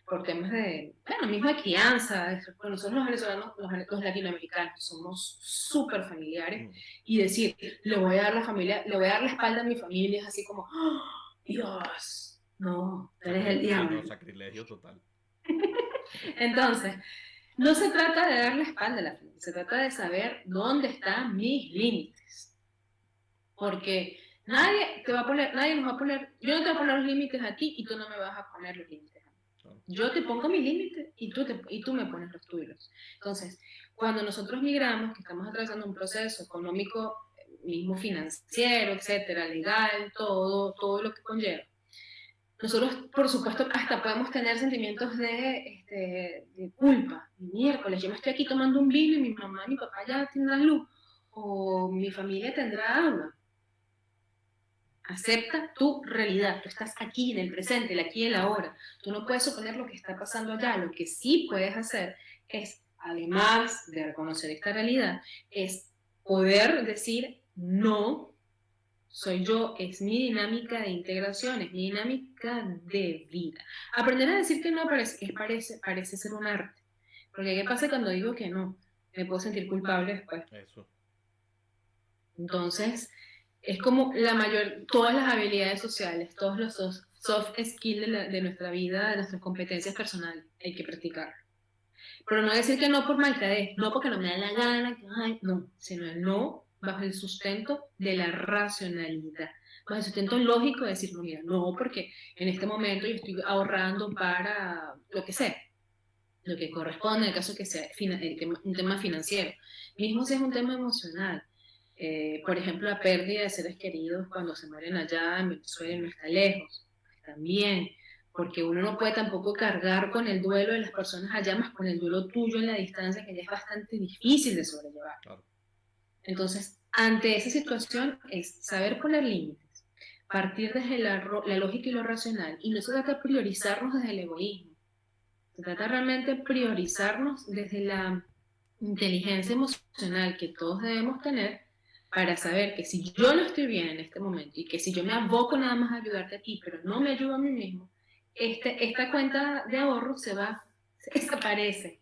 Por temas de, bueno, misma crianza. Bueno, nosotros los venezolanos, los latinoamericanos, somos súper familiares, y decir, le voy a dar la espalda a mi familia es así como, ¡oh, Dios! No, tú eres el Sí, diablo. no, sacrilegio total. Entonces, no se trata de dar la espalda a la familia, se trata de saber dónde están mis límites. Porque nadie nos va a poner, yo no te voy a poner los límites a ti y tú no me vas a poner los límites a mí. Yo te pongo mis límites y tú me pones los tuyos. Entonces, cuando nosotros migramos, que estamos atravesando un proceso económico, mismo financiero, etcétera, legal, todo lo que conlleva, nosotros, por supuesto, hasta podemos tener sentimientos de culpa. Miércoles, yo me estoy aquí tomando un vino y mi mamá y mi papá ya tendrán luz, o mi familia tendrá agua. Acepta tu realidad. Tú estás aquí, en el presente, el aquí y el ahora. Tú no puedes suponer lo que está pasando allá. Lo que sí puedes hacer es, además de reconocer esta realidad, es poder decir no. Soy yo, es mi dinámica de integración, es mi dinámica de vida. Aprender a decir que no parece ser un arte. Porque ¿qué pasa cuando digo que no? Me puedo sentir culpable después. Eso. Entonces, es como todas las habilidades sociales, todos los soft skills de nuestra vida, de nuestras competencias personales, hay que practicar. Pero no decir que no por malcadez, no porque no me da la gana, no, sino el no bajo el sustento de la racionalidad, bajo el sustento lógico de decir, no, mira, no, porque en este momento yo estoy ahorrando para lo que sea. lo que corresponde en el caso que sea un tema financiero. Mismo si es un tema emocional. Por ejemplo, la pérdida de seres queridos cuando se mueren allá en Venezuela y no está lejos. Pues también, porque uno no puede tampoco cargar con el duelo de las personas allá, más con el duelo tuyo en la distancia, que ya es bastante difícil de sobrellevar. Claro. Entonces, ante esa situación es saber poner límites, partir desde la lógica y lo racional, y no se trata de priorizarnos desde el egoísmo, se trata realmente de priorizarnos desde la inteligencia emocional que todos debemos tener para saber que si yo no estoy bien en este momento y que si yo me aboco nada más a ayudarte a ti, pero no me ayudo a mí mismo, esta cuenta de ahorro se desaparece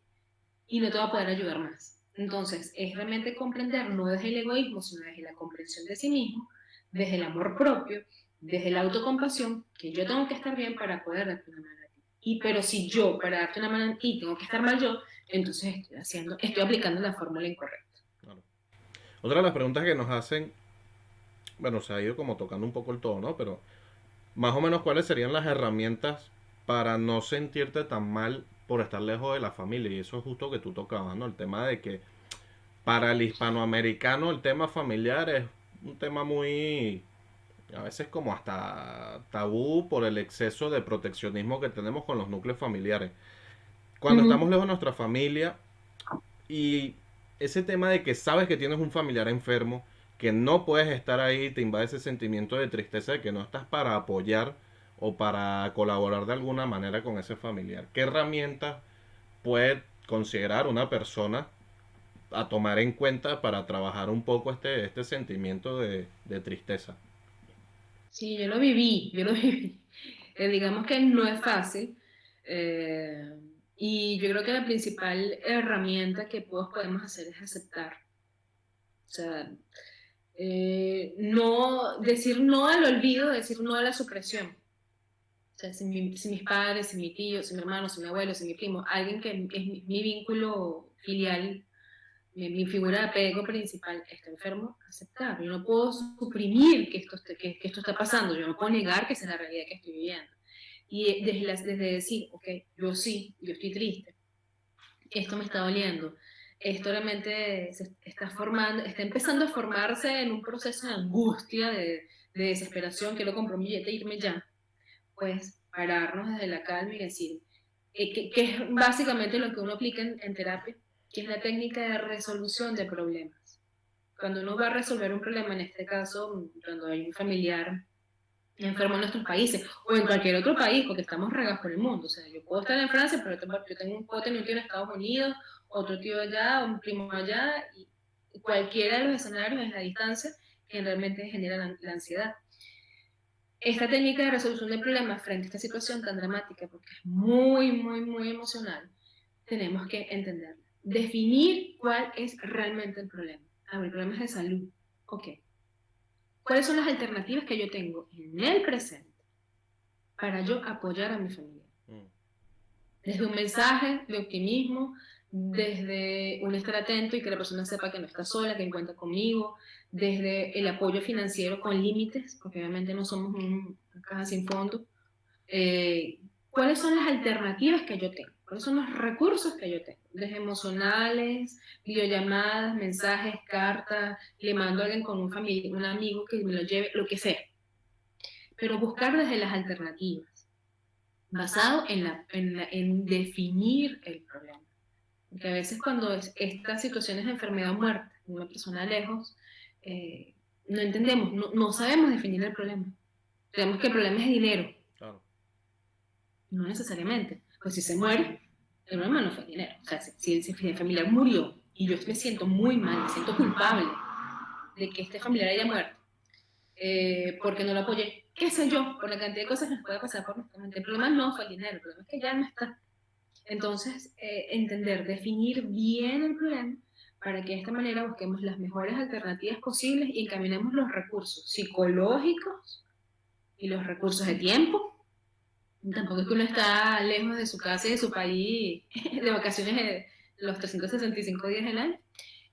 y no te va a poder ayudar más. Entonces, es realmente comprender no desde el egoísmo, sino desde la comprensión de sí mismo, desde el amor propio, desde la autocompasión, que yo tengo que estar bien para poder darte una mano a ti. Pero si yo, para darte una mano a ti, tengo que estar mal yo, entonces estoy aplicando la fórmula incorrecta. Claro. Otra de las preguntas que nos hacen, bueno, se ha ido como tocando un poco el todo, ¿no? Pero más o menos cuáles serían las herramientas para no sentirte tan mal por estar lejos de la familia. Y eso es justo que tú tocabas, ¿no? El tema de que para el hispanoamericano el tema familiar es un tema muy, a veces como hasta tabú por el exceso de proteccionismo que tenemos con los núcleos familiares. Cuando estamos lejos de nuestra familia y ese tema de que sabes que tienes un familiar enfermo, que no puedes estar ahí, te invade ese sentimiento de tristeza de que no estás para apoyar o para colaborar de alguna manera con ese familiar. ¿Qué herramientas puede considerar una persona a tomar en cuenta para trabajar un poco este sentimiento de tristeza? Sí, yo lo viví, yo lo viví. Digamos que no es fácil. eh, y yo creo que la principal herramienta que todos podemos hacer es aceptar. O sea, no decir no al olvido, decir no a la supresión. O sea, si mis padres, si mi tío, si mi hermano, si mi abuelo, si mi primo, alguien que es mi vínculo filial, mi figura de apego principal está enfermo, aceptar. Yo no puedo suprimir que esto está pasando, yo no puedo negar que esa es la realidad que estoy viviendo. Y desde decir, ok, yo sí, yo estoy triste, esto me está doliendo, esto realmente se está formando, está empezando a formarse en un proceso de angustia, de desesperación, quiero comprar un billete e irme ya, pues pararnos desde la calma y decir, que es básicamente lo que uno aplica en terapia, que es la técnica de resolución de problemas. Cuando uno va a resolver un problema, en este caso, cuando hay un familiar enfermo en nuestros países o en cualquier otro país, porque estamos regados por el mundo. O sea, yo puedo estar en Francia, pero puedo tener un tío en Estados Unidos, otro tío allá, un primo allá, y cualquiera de los escenarios es la distancia que realmente genera la ansiedad. Esta técnica de resolución de problemas frente a esta situación tan dramática, porque es muy, muy, muy emocional, tenemos que entenderla. Definir cuál es realmente el problema. Ah, el problema es de salud. Ok. ¿Cuáles son las alternativas que yo tengo en el presente para yo apoyar a mi familia? Desde un mensaje de optimismo, desde un estar atento y que la persona sepa que no está sola, que cuenta conmigo, desde el apoyo financiero con límites, porque obviamente no somos una caja sin fondo. ¿Cuáles son las alternativas que yo tengo? ¿Cuáles son los recursos que yo tengo? Desde emocionales, videollamadas, mensajes, cartas, le mando a alguien con un amigo que me lo lleve, lo que sea. Pero buscar desde las alternativas, basado en definir el problema. Porque a veces cuando estas situaciones de enfermedad o muerte, de una persona lejos, no entendemos, no sabemos definir el problema. Creemos que el problema es dinero. Claro. No necesariamente. Pues si se muere, el problema no fue dinero. O sea, si el familiar murió y yo me siento muy mal, me siento culpable de que este familiar haya muerto, porque no lo apoyé, qué sé yo, por la cantidad de cosas que nos puede pasar por nuestra mente. El problema no fue el dinero, el problema es que ya no está. Entonces, entender, definir bien el problema para que de esta manera busquemos las mejores alternativas posibles y encaminemos los recursos psicológicos y los recursos de tiempo. Tampoco es que uno está lejos de su casa y de su país de vacaciones los 365 días del año.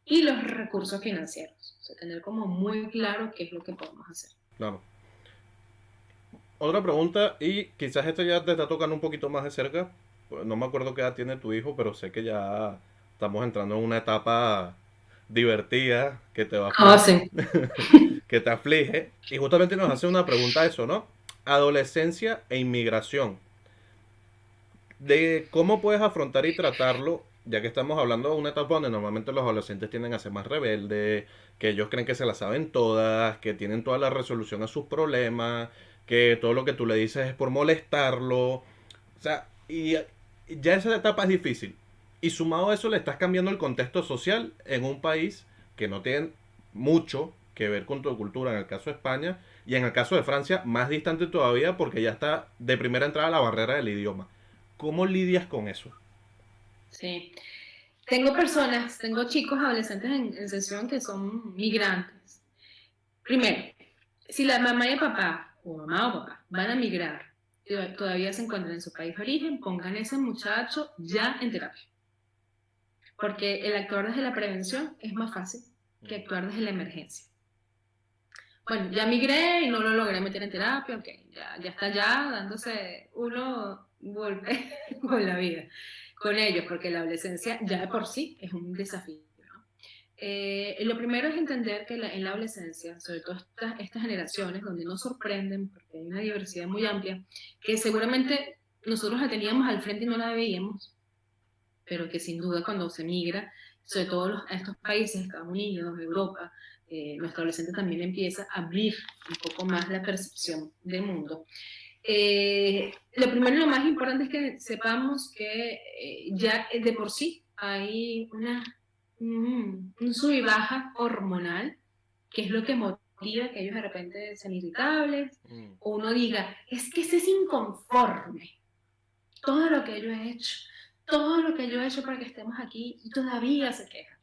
Y los recursos financieros. O sea, tener como muy claro qué es lo que podemos hacer. Claro. Otra pregunta, y quizás esto ya te está tocando un poquito más de cerca. no me acuerdo qué edad tiene tu hijo, pero sé que ya estamos entrando en una etapa divertida que te va a Oh, afligir, sí. que te aflige. Y justamente nos hace una pregunta eso, ¿no? Adolescencia e inmigración. De cómo puedes afrontar y tratarlo, ya que estamos hablando de una etapa donde normalmente los adolescentes tienden a ser más rebeldes, que ellos creen que se las saben todas, que tienen toda la resolución a sus problemas, que todo lo que tú le dices es por molestarlo. O sea, y ya esa etapa es difícil. Y sumado a eso le estás cambiando el contexto social en un país que no tiene mucho que ver con tu cultura, en el caso de España, y en el caso de Francia, más distante todavía porque ya está de primera entrada la barrera del idioma. ¿Cómo lidias con eso? Sí. Tengo chicos adolescentes en sesión que son migrantes. Primero, si la mamá y el papá, o mamá o papá, van a migrar, todavía se encuentran en su país de origen, pongan a ese muchacho ya en terapia. Porque el actuar desde la prevención es más fácil que actuar desde la emergencia. Bueno, ya migré y no lo logré meter en terapia, ok, ya está ya dándose uno golpe con la vida, con ellos, porque la adolescencia ya de por sí es un desafío, ¿no? Lo primero es entender que en la adolescencia, sobre todo estas generaciones donde nos sorprenden, porque hay una diversidad muy amplia, que seguramente nosotros la teníamos al frente y no la veíamos, pero que sin duda cuando se migra, sobre todo a estos países, Estados Unidos, Europa, nuestro adolescente también empieza a abrir un poco más la percepción del mundo. Lo primero y lo más importante es que sepamos que ya de por sí hay un sub y baja hormonal, que es lo que motiva que ellos de repente sean irritables, Mm. o uno diga, es que ese es inconforme, todo lo que yo he hecho, todo lo que yo he hecho para que estemos aquí, y todavía se queja.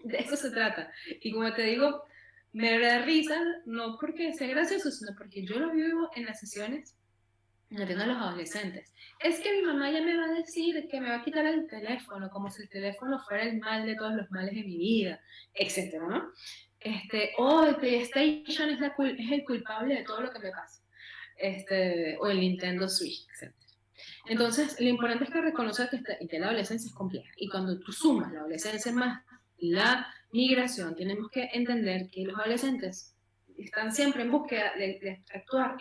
De eso se trata. Y como te digo, me da risa, no porque sea gracioso, sino porque yo lo vivo en las sesiones, no entiendo a los adolescentes. Es que mi mamá ya me va a decir que me va a quitar el teléfono, como si el teléfono fuera el mal de todos los males de mi vida, etcétera, ¿no? O el PlayStation es el culpable de todo lo que me pasa. O el Nintendo Switch, etcétera. Entonces, lo importante es que reconocer que la adolescencia es compleja. Y cuando tú sumas la adolescencia más la migración, tenemos que entender que los adolescentes están siempre en búsqueda de actuar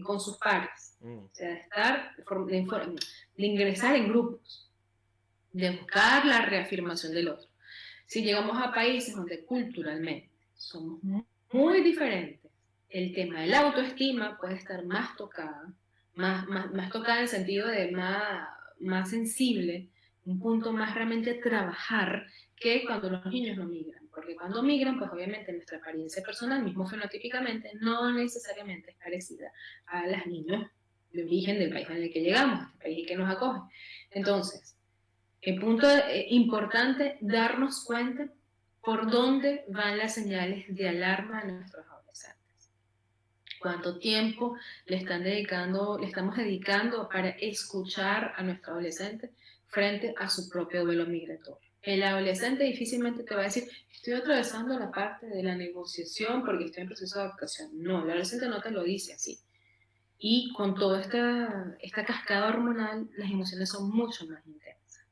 con sus pares. Mm. O sea, de ingresar en grupos, de buscar la reafirmación del otro. Si llegamos a países donde culturalmente somos muy diferentes, el tema de la autoestima puede estar más tocada, más tocada en el sentido de más sensible, un punto más realmente trabajar que cuando los niños no migran. Porque cuando migran, pues obviamente nuestra apariencia personal, mismo fenotípicamente, no necesariamente es parecida a las niños de origen del país en el que llegamos, el país que nos acoge. Entonces, el punto importante, darnos cuenta por dónde van las señales de alarma a nuestros adolescentes. ¿Cuánto tiempo le estamos dedicando para escuchar a nuestro adolescente frente a su propio duelo migratorio? El adolescente difícilmente te va a decir, estoy atravesando la parte de la negociación porque estoy en proceso de adaptación. No, el adolescente no te lo dice así. Y con toda esta cascada hormonal, las emociones son mucho más intensas.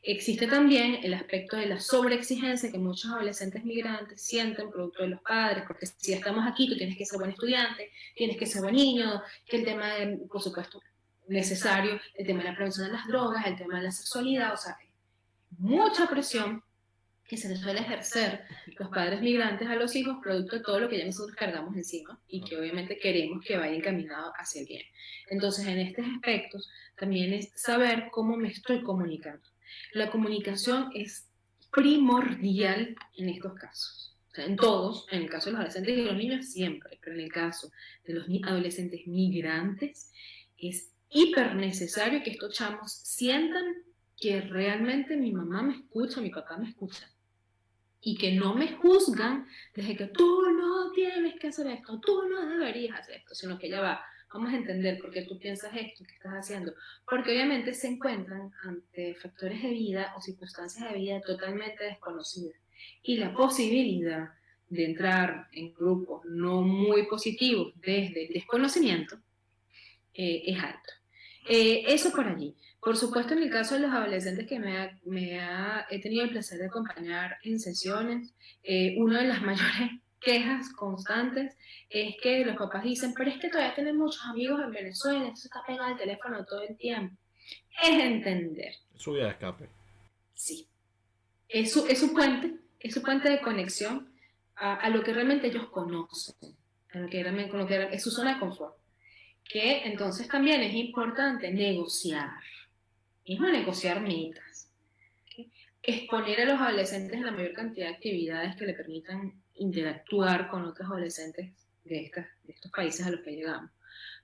Existe también el aspecto de la sobreexigencia que muchos adolescentes migrantes sienten producto de los padres, porque si estamos aquí, tú tienes que ser buen estudiante, tienes que ser buen niño, que el tema, por supuesto, necesario, el tema de la prevención de las drogas, el tema de la sexualidad, o sea, mucha presión que se suele ejercer los padres migrantes a los hijos producto de todo lo que ya nosotros cargamos encima y que obviamente queremos que vaya encaminado hacia el bien. Entonces, en estos aspectos, también es saber cómo me estoy comunicando. La comunicación es primordial en estos casos. O sea, en todos, en el caso de los adolescentes y los niños siempre, pero en el caso de los adolescentes migrantes es hiper necesario que estos chamos sientan que realmente mi mamá me escucha, mi papá me escucha y que no me juzgan desde que tú no tienes que hacer esto, tú no deberías hacer esto, sino que ya va, vamos a entender por qué tú piensas esto, qué estás haciendo, porque obviamente se encuentran ante factores de vida o circunstancias de vida totalmente desconocidas y la posibilidad de entrar en grupos no muy positivos desde el desconocimiento es alto. Eso por allí. Por supuesto, en el caso de los adolescentes que he tenido el placer de acompañar en sesiones, una de las mayores quejas constantes es que los papás dicen, pero es que todavía tienen muchos amigos en Venezuela, entonces está pegado al teléfono todo el tiempo. Es entender, Su vía de escape. sí. Es su puente de conexión a lo que realmente ellos conocen, a lo que realmente, con lo que es su zona de confort. Que entonces también es importante negociar, y no negociar metas, ¿okay? Exponer a los adolescentes a la mayor cantidad de actividades que le permitan interactuar con otros adolescentes de estos países a los que llegamos,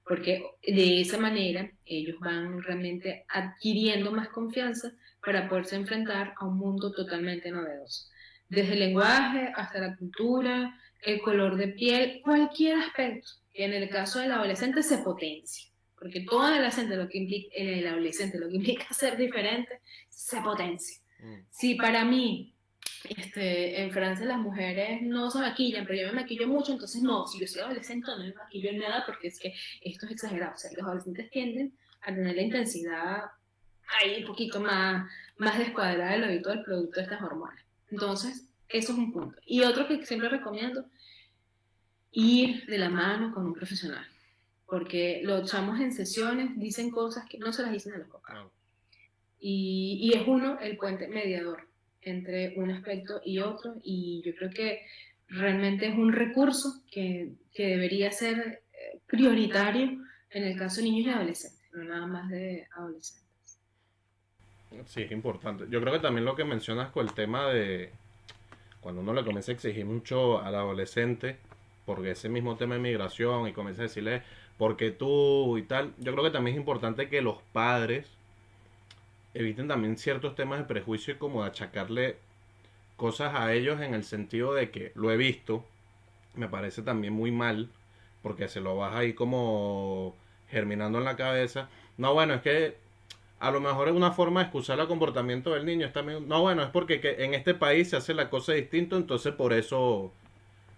porque de esa manera ellos van realmente adquiriendo más confianza para poderse enfrentar a un mundo totalmente novedoso. Desde el lenguaje hasta la cultura, el color de piel, cualquier aspecto que en el caso del adolescente se potencia. Porque todo adolescente lo que implica, el adolescente lo que implica ser diferente, se potencia. Si para mí en Francia las mujeres no se maquillan, pero yo me maquillo mucho, entonces no, si yo soy adolescente no me maquillo en nada porque es que esto es exagerado. O sea, los adolescentes tienden a tener la intensidad ahí un poquito más descuadrada del lo del producto de estas hormonas. Entonces, eso es un punto. Y otro que siempre recomiendo, ir de la mano con un profesional. Porque los chamos en sesiones dicen cosas que no se las dicen a los papás. No. Y es uno el puente mediador entre un aspecto y otro, y yo creo que realmente es un recurso que debería ser prioritario en el caso de niños y adolescentes, no nada más de adolescentes. Sí, es importante. Yo creo que también lo que mencionas con el tema de cuando uno le comienza a exigir mucho al adolescente, porque ese mismo tema de migración y comienza a decirle, porque tú y tal, yo creo que también es importante que los padres eviten también ciertos temas de prejuicio y como de achacarle cosas a ellos en el sentido de que lo he visto, me parece también muy mal, porque se lo vas ahí como germinando en la cabeza. No, bueno, es que a lo mejor es una forma de excusar el comportamiento del niño. Es también, no, bueno, es porque en este país se hace la cosa distinto, entonces por eso... O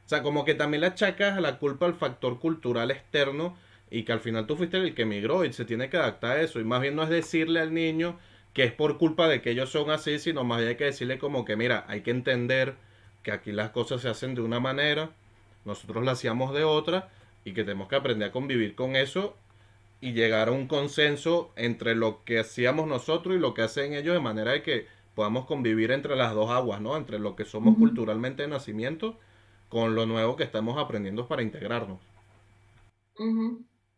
sea, como que también le achacas a la culpa al factor cultural externo y que al final tú fuiste el que emigró y se tiene que adaptar a eso. Y más bien no es decirle al niño que es por culpa de que ellos son así, sino más bien hay que decirle como que, mira, hay que entender que aquí las cosas se hacen de una manera, nosotros las hacíamos de otra y que tenemos que aprender a convivir con eso y llegar a un consenso entre lo que hacíamos nosotros y lo que hacen ellos de manera de que podamos convivir entre las dos aguas, ¿no? Entre lo que somos culturalmente de nacimiento con lo nuevo que estamos aprendiendo para integrarnos.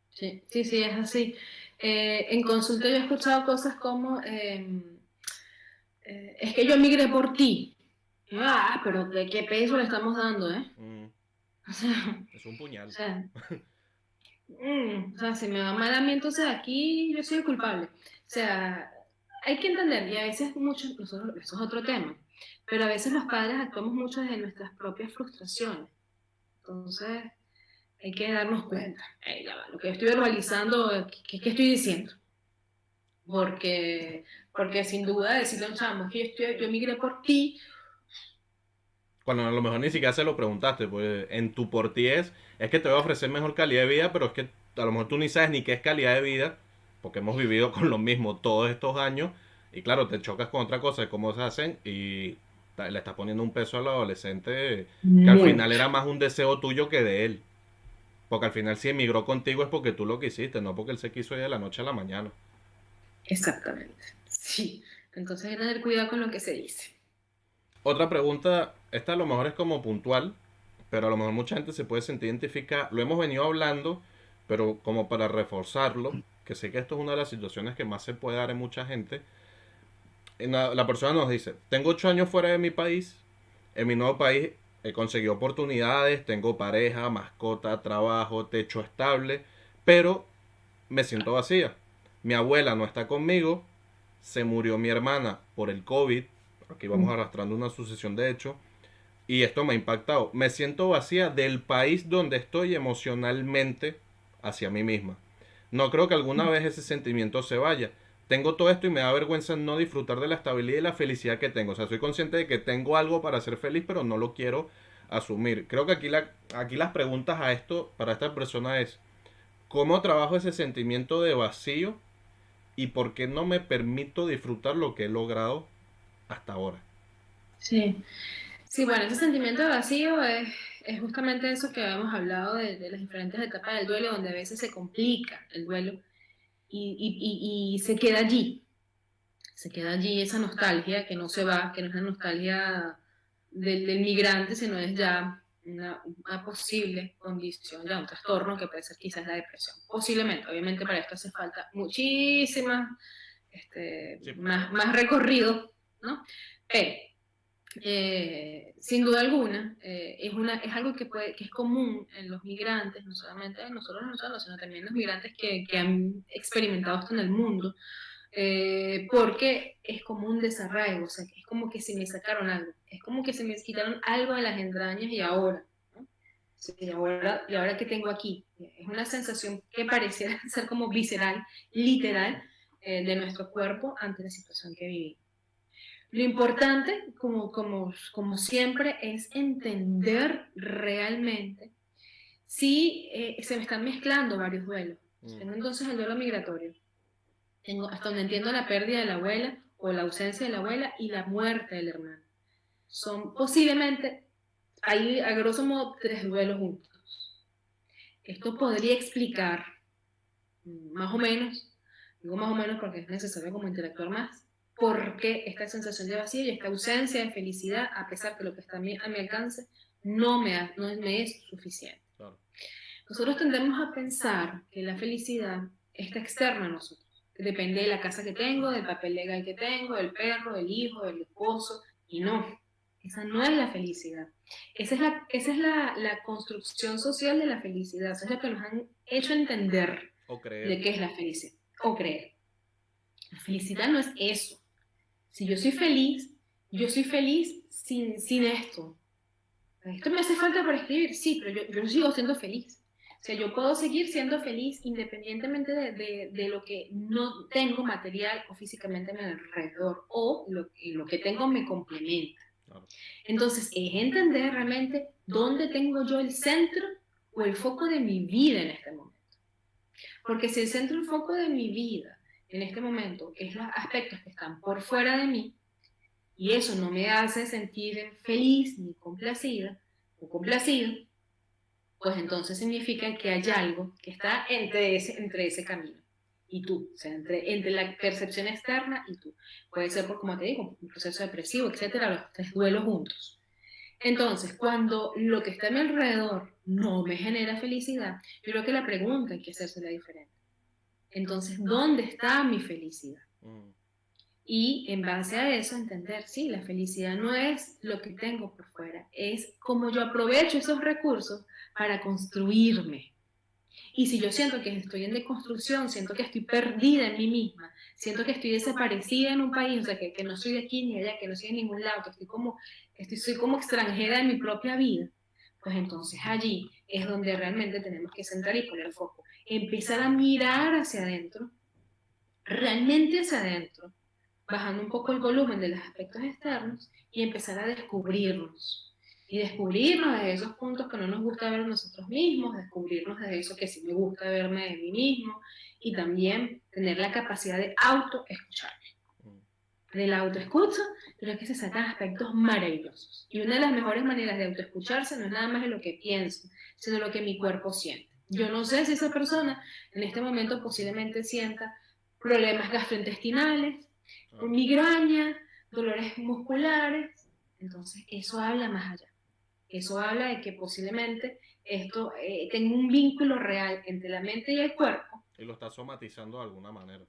Sí, sí, sí, es así. En consulta yo he escuchado cosas como, es que yo migré por ti. Pero ¿de qué peso le estamos dando, eh? O sea, es un puñal. O sea, si me va mal a mí, entonces aquí yo soy el culpable. O sea, hay que entender, y a veces eso es otro tema, pero a veces los padres actuamos mucho desde nuestras propias frustraciones. Entonces, hay que darnos cuenta. Ya va, lo que yo estoy verbalizando, ¿qué estoy diciendo? Porque sin duda decirle a un chamo que yo migré por ti. Cuando a lo mejor ni siquiera se lo preguntaste, pues en tu por ti es que te voy a ofrecer mejor calidad de vida, pero es que a lo mejor tú ni sabes ni qué es calidad de vida, porque hemos vivido con lo mismo todos estos años, y claro, te chocas con otra cosa de cómo se hacen y le estás poniendo un peso al adolescente que al final era más un deseo tuyo que de él. Porque al final si emigró contigo es porque tú lo quisiste, no porque él se quiso ir de la noche a la mañana. Exactamente, sí. Entonces hay que tener cuidado con lo que se dice. Otra pregunta, esta a lo mejor es como puntual, pero a lo mejor mucha gente se puede sentir identificada. Lo hemos venido hablando, pero como para reforzarlo, que sé que esto es una de las situaciones que más se puede dar en mucha gente. La persona nos dice, tengo 8 años fuera de mi país, en mi nuevo país he conseguido oportunidades, tengo pareja, mascota, trabajo, techo estable, pero me siento vacía. Mi abuela no está conmigo, se murió mi hermana por el COVID, aquí vamos arrastrando una sucesión de hechos, y esto me ha impactado. Me siento vacía del país donde estoy emocionalmente hacia mí misma. No creo que alguna vez ese sentimiento se vaya. Tengo todo esto y me da vergüenza no disfrutar de la estabilidad y la felicidad que tengo. O sea, soy consciente de que tengo algo para ser feliz, pero no lo quiero asumir. Creo que aquí las preguntas a esto, para esta persona es, ¿cómo trabajo ese sentimiento de vacío y por qué no me permito disfrutar lo que he logrado hasta ahora. Sí. Sí, bueno, ese sentimiento de vacío es justamente eso que habíamos hablado de las diferentes etapas del duelo, donde a veces se complica el duelo y se queda allí esa nostalgia que no se va, que no es la nostalgia del migrante, sino es ya una posible condición, ya un trastorno que puede ser quizás la depresión. Posiblemente, obviamente para esto hace falta muchísimas, Sí, más recorrido, ¿no? Pero sin duda alguna, es algo que es común en los migrantes, no solamente en nosotros los venezolanos, sino también en los migrantes que han experimentado esto en el mundo, porque es como un desarraigo, o sea, es como que se me sacaron algo, es como que se me quitaron algo de las entrañas y ahora, ¿no? Sí, y ahora que tengo aquí, es una sensación que pareciera ser como visceral, literal, de nuestro cuerpo ante la situación que vivimos. Lo importante, como siempre, es entender realmente si se me están mezclando varios duelos. mm, Tengo entonces el duelo migratorio. Tengo hasta donde entiendo la pérdida de la abuela o la ausencia de la abuela y la muerte del hermano. Son posiblemente, hay a grosso modo 3 duelos juntos. Esto podría explicar, más o menos, digo más o menos porque es necesario como interactuar más, por qué esta sensación de vacío y esta ausencia de felicidad, a pesar que lo que está a mi alcance, no me es suficiente. claro. Nosotros tendemos a pensar que la felicidad está externa a nosotros. Depende de la casa que tengo, del papel legal que tengo, del perro, del hijo, del esposo, y no. Esa no es la felicidad. Esa es la construcción social de la felicidad. Eso es lo que nos han hecho entender O creer. de qué es la felicidad. O creer. La felicidad no es eso. Si yo soy feliz sin esto. Esto me hace falta para escribir, sí, pero yo sigo siendo feliz. O sea, yo puedo seguir siendo feliz independientemente de lo que no tengo material o físicamente a mi alrededor, o lo que tengo me complementa. Claro. Entonces, es entender realmente dónde tengo yo el centro o el foco de mi vida en este momento. Porque si el centro y el foco de mi vida en este momento es los aspectos que están por fuera de mí, y eso no me hace sentir feliz ni complacida o complacido, pues entonces significa que hay algo que está entre ese camino y tú, o sea, entre la percepción externa y tú. Puede ser por, como te digo, un proceso depresivo, etcétera, los 3 duelos juntos. Entonces, cuando lo que está a mi alrededor no me genera felicidad, yo creo que la pregunta hay que hacérsela diferente. Entonces, ¿dónde está mi felicidad? Mm, Y en base a eso entender, sí, la felicidad no es lo que tengo por fuera, es cómo yo aprovecho esos recursos para construirme. Y si yo siento que estoy en deconstrucción, siento que estoy perdida en mí misma, siento que estoy desaparecida en un país, o sea, que no estoy de aquí ni allá, que no estoy en ningún lado, soy como extranjera en mi propia vida, pues entonces allí es donde realmente tenemos que centrar y poner foco. Empezar a mirar hacia adentro, realmente hacia adentro, bajando un poco el volumen de los aspectos externos y empezar a descubrirnos. Y descubrirnos de esos puntos que no nos gusta ver nosotros mismos, descubrirnos de eso que sí me gusta verme de mí mismo y también tener la capacidad de autoescucharme. mm, De la autoescucha, creo que se sacan aspectos maravillosos. Y una de las mejores maneras de autoescucharse no es nada más de lo que pienso, sino lo que mi cuerpo siente. Yo no sé si esa persona en este momento posiblemente sienta problemas gastrointestinales, claro. migraña, dolores musculares. Entonces, eso habla más allá. Eso habla de que posiblemente esto tenga un vínculo real entre la mente y el cuerpo. Y lo está somatizando de alguna manera.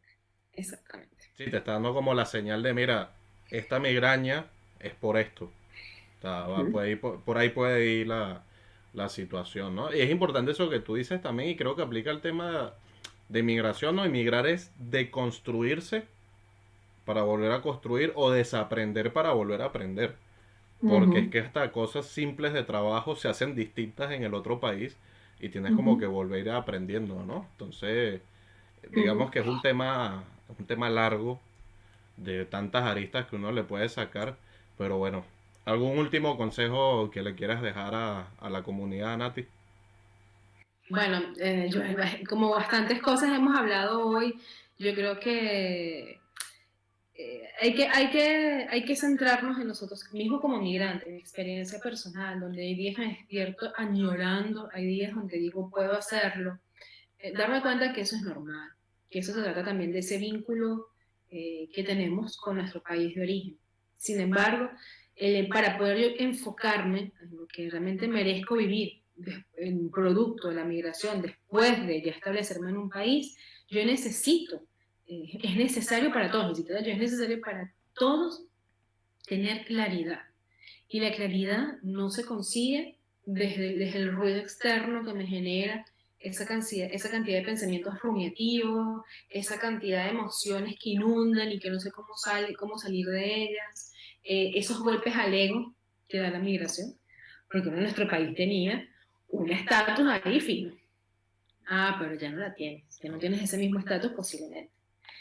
Exactamente. Sí, te está dando como la señal de, mira, esta migraña es por esto. O sea, por ahí puede ir la situación, ¿no? Y es importante eso que tú dices también, y creo que aplica el tema de migración, ¿no? Emigrar es deconstruirse para volver a construir o desaprender para volver a aprender. Porque es Uh-huh. que hasta cosas simples de trabajo se hacen distintas en el otro país y tienes como que Uh-huh. volver a ir aprendiendo, ¿no? Entonces, digamos Uh-huh. que es un tema largo de tantas aristas que uno le puede sacar, pero bueno, ¿algún último consejo que le quieras dejar a la comunidad, Nati? Bueno, como bastantes cosas hemos hablado hoy, Yo creo que hay que centrarnos en nosotros mismos como migrantes, en mi experiencia personal, donde hay días me despierto añorando, hay días donde digo, puedo hacerlo. Darme cuenta que eso es normal, que eso se trata también de ese vínculo que tenemos con nuestro país de origen. Sin embargo, para poder yo enfocarme en lo que realmente merezco vivir, en producto de la migración, después de ya establecerme en un país, yo necesito, es necesario para todos, es necesario para todos tener claridad. Y la claridad no se consigue desde el ruido externo que me genera esa cantidad de pensamientos rumiativos, esa cantidad de emociones que inundan y que no sé cómo salir de ellas, esos golpes al ego que da la migración, porque uno en nuestro país tenía un estatus ahí fino. Ah, pero ya no la tienes, ya no tienes ese mismo estatus posiblemente.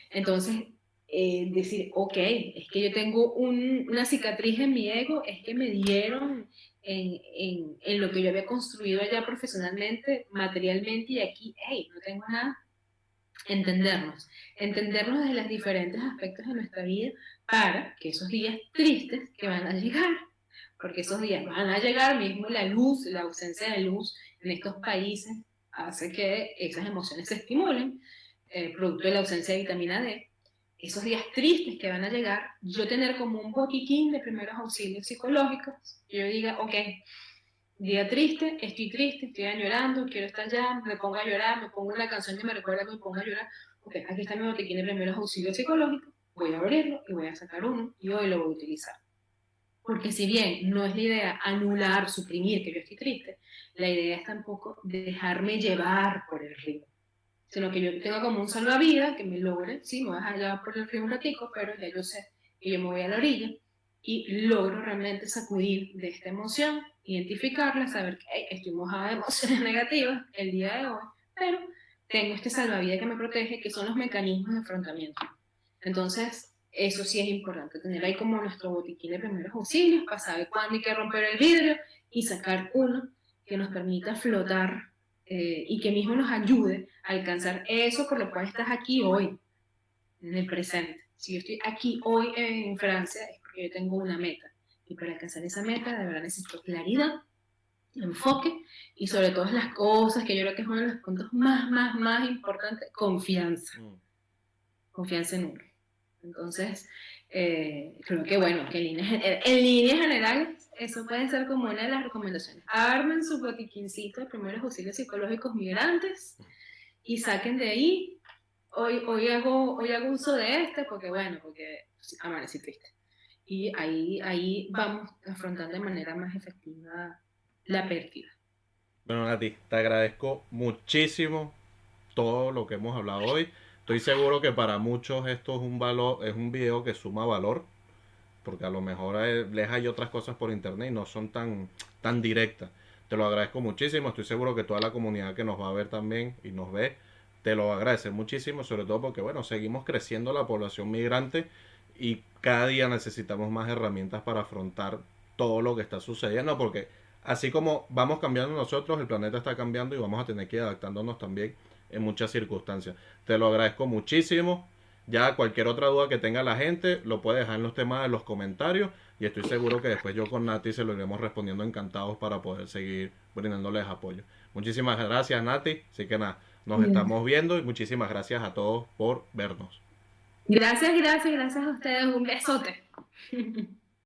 Entonces, decir, ok, es que yo tengo una cicatriz en mi ego, es que me dieron en lo que yo había construido allá profesionalmente, materialmente, y aquí, hey, no tengo nada. Entendernos desde los diferentes aspectos de nuestra vida para que esos días tristes que van a llegar, porque esos días van a llegar, mismo la luz, la ausencia de luz en estos países hace que esas emociones se estimulen, producto de la ausencia de vitamina D. Esos días tristes que van a llegar, yo tener como un botiquín de primeros auxilios psicológicos, yo diga, ok, día triste, estoy llorando, quiero estar allá, me pongo a llorar, me pongo una canción que me recuerda que me pongo a llorar, ok, aquí está mi botiquín de primeros auxilios psicológicos, voy a abrirlo y voy a sacar uno y hoy lo voy a utilizar. Porque si bien no es la idea anular, suprimir que yo estoy triste, la idea es tampoco dejarme llevar por el río, sino que yo tenga como un salvavidas que me logre, sí, me voy a dejar llevar por el río un ratico, pero ya yo sé que yo me voy a la orilla y logro realmente sacudir de esta emoción, identificarla, saber que hey, estoy mojada de emociones negativas el día de hoy, pero tengo este salvavidas que me protege, que son los mecanismos de afrontamiento. Entonces, eso sí es importante, tener ahí como nuestro botiquín de primeros auxilios para saber cuándo hay que romper el vidrio y sacar uno que nos permita flotar y que mismo nos ayude a alcanzar eso por lo cual estás aquí hoy, en el presente. Si yo estoy aquí hoy en Francia es porque yo tengo una meta. Y para alcanzar esa meta, de verdad necesito claridad, enfoque y sobre todas las cosas que yo creo que es uno de los puntos más importantes, confianza. Confianza en uno. Entonces, creo que bueno, que en líneas generales, eso puede ser como una de las recomendaciones. Armen su botiquincito de primeros auxilios psicológicos migrantes y saquen de ahí. Hoy hago uso de este porque, bueno, porque amanecí triste. Y ahí vamos afrontando de manera más efectiva la pérdida. Bueno, Nati, te agradezco muchísimo todo lo que hemos hablado hoy. Estoy seguro que para muchos esto es un valor, es un video que suma valor, porque a lo mejor les hay otras cosas por internet y no son tan directas. Te lo agradezco muchísimo, estoy seguro que toda la comunidad que nos va a ver también y nos ve, te lo agradece muchísimo, sobre todo porque bueno, seguimos creciendo la población migrante y cada día necesitamos más herramientas para afrontar todo lo que está sucediendo, porque así como vamos cambiando nosotros, el planeta está cambiando y vamos a tener que ir adaptándonos también en muchas circunstancias. Te lo agradezco muchísimo. Ya cualquier otra duda que tenga la gente lo puede dejar en los temas de los comentarios y estoy seguro que después yo con Nati se lo iremos respondiendo encantados para poder seguir brindándoles apoyo. Muchísimas gracias, Nati. Así que nada, nos Bien. estamos viendo y muchísimas gracias a todos por vernos. Gracias a ustedes. Un besote.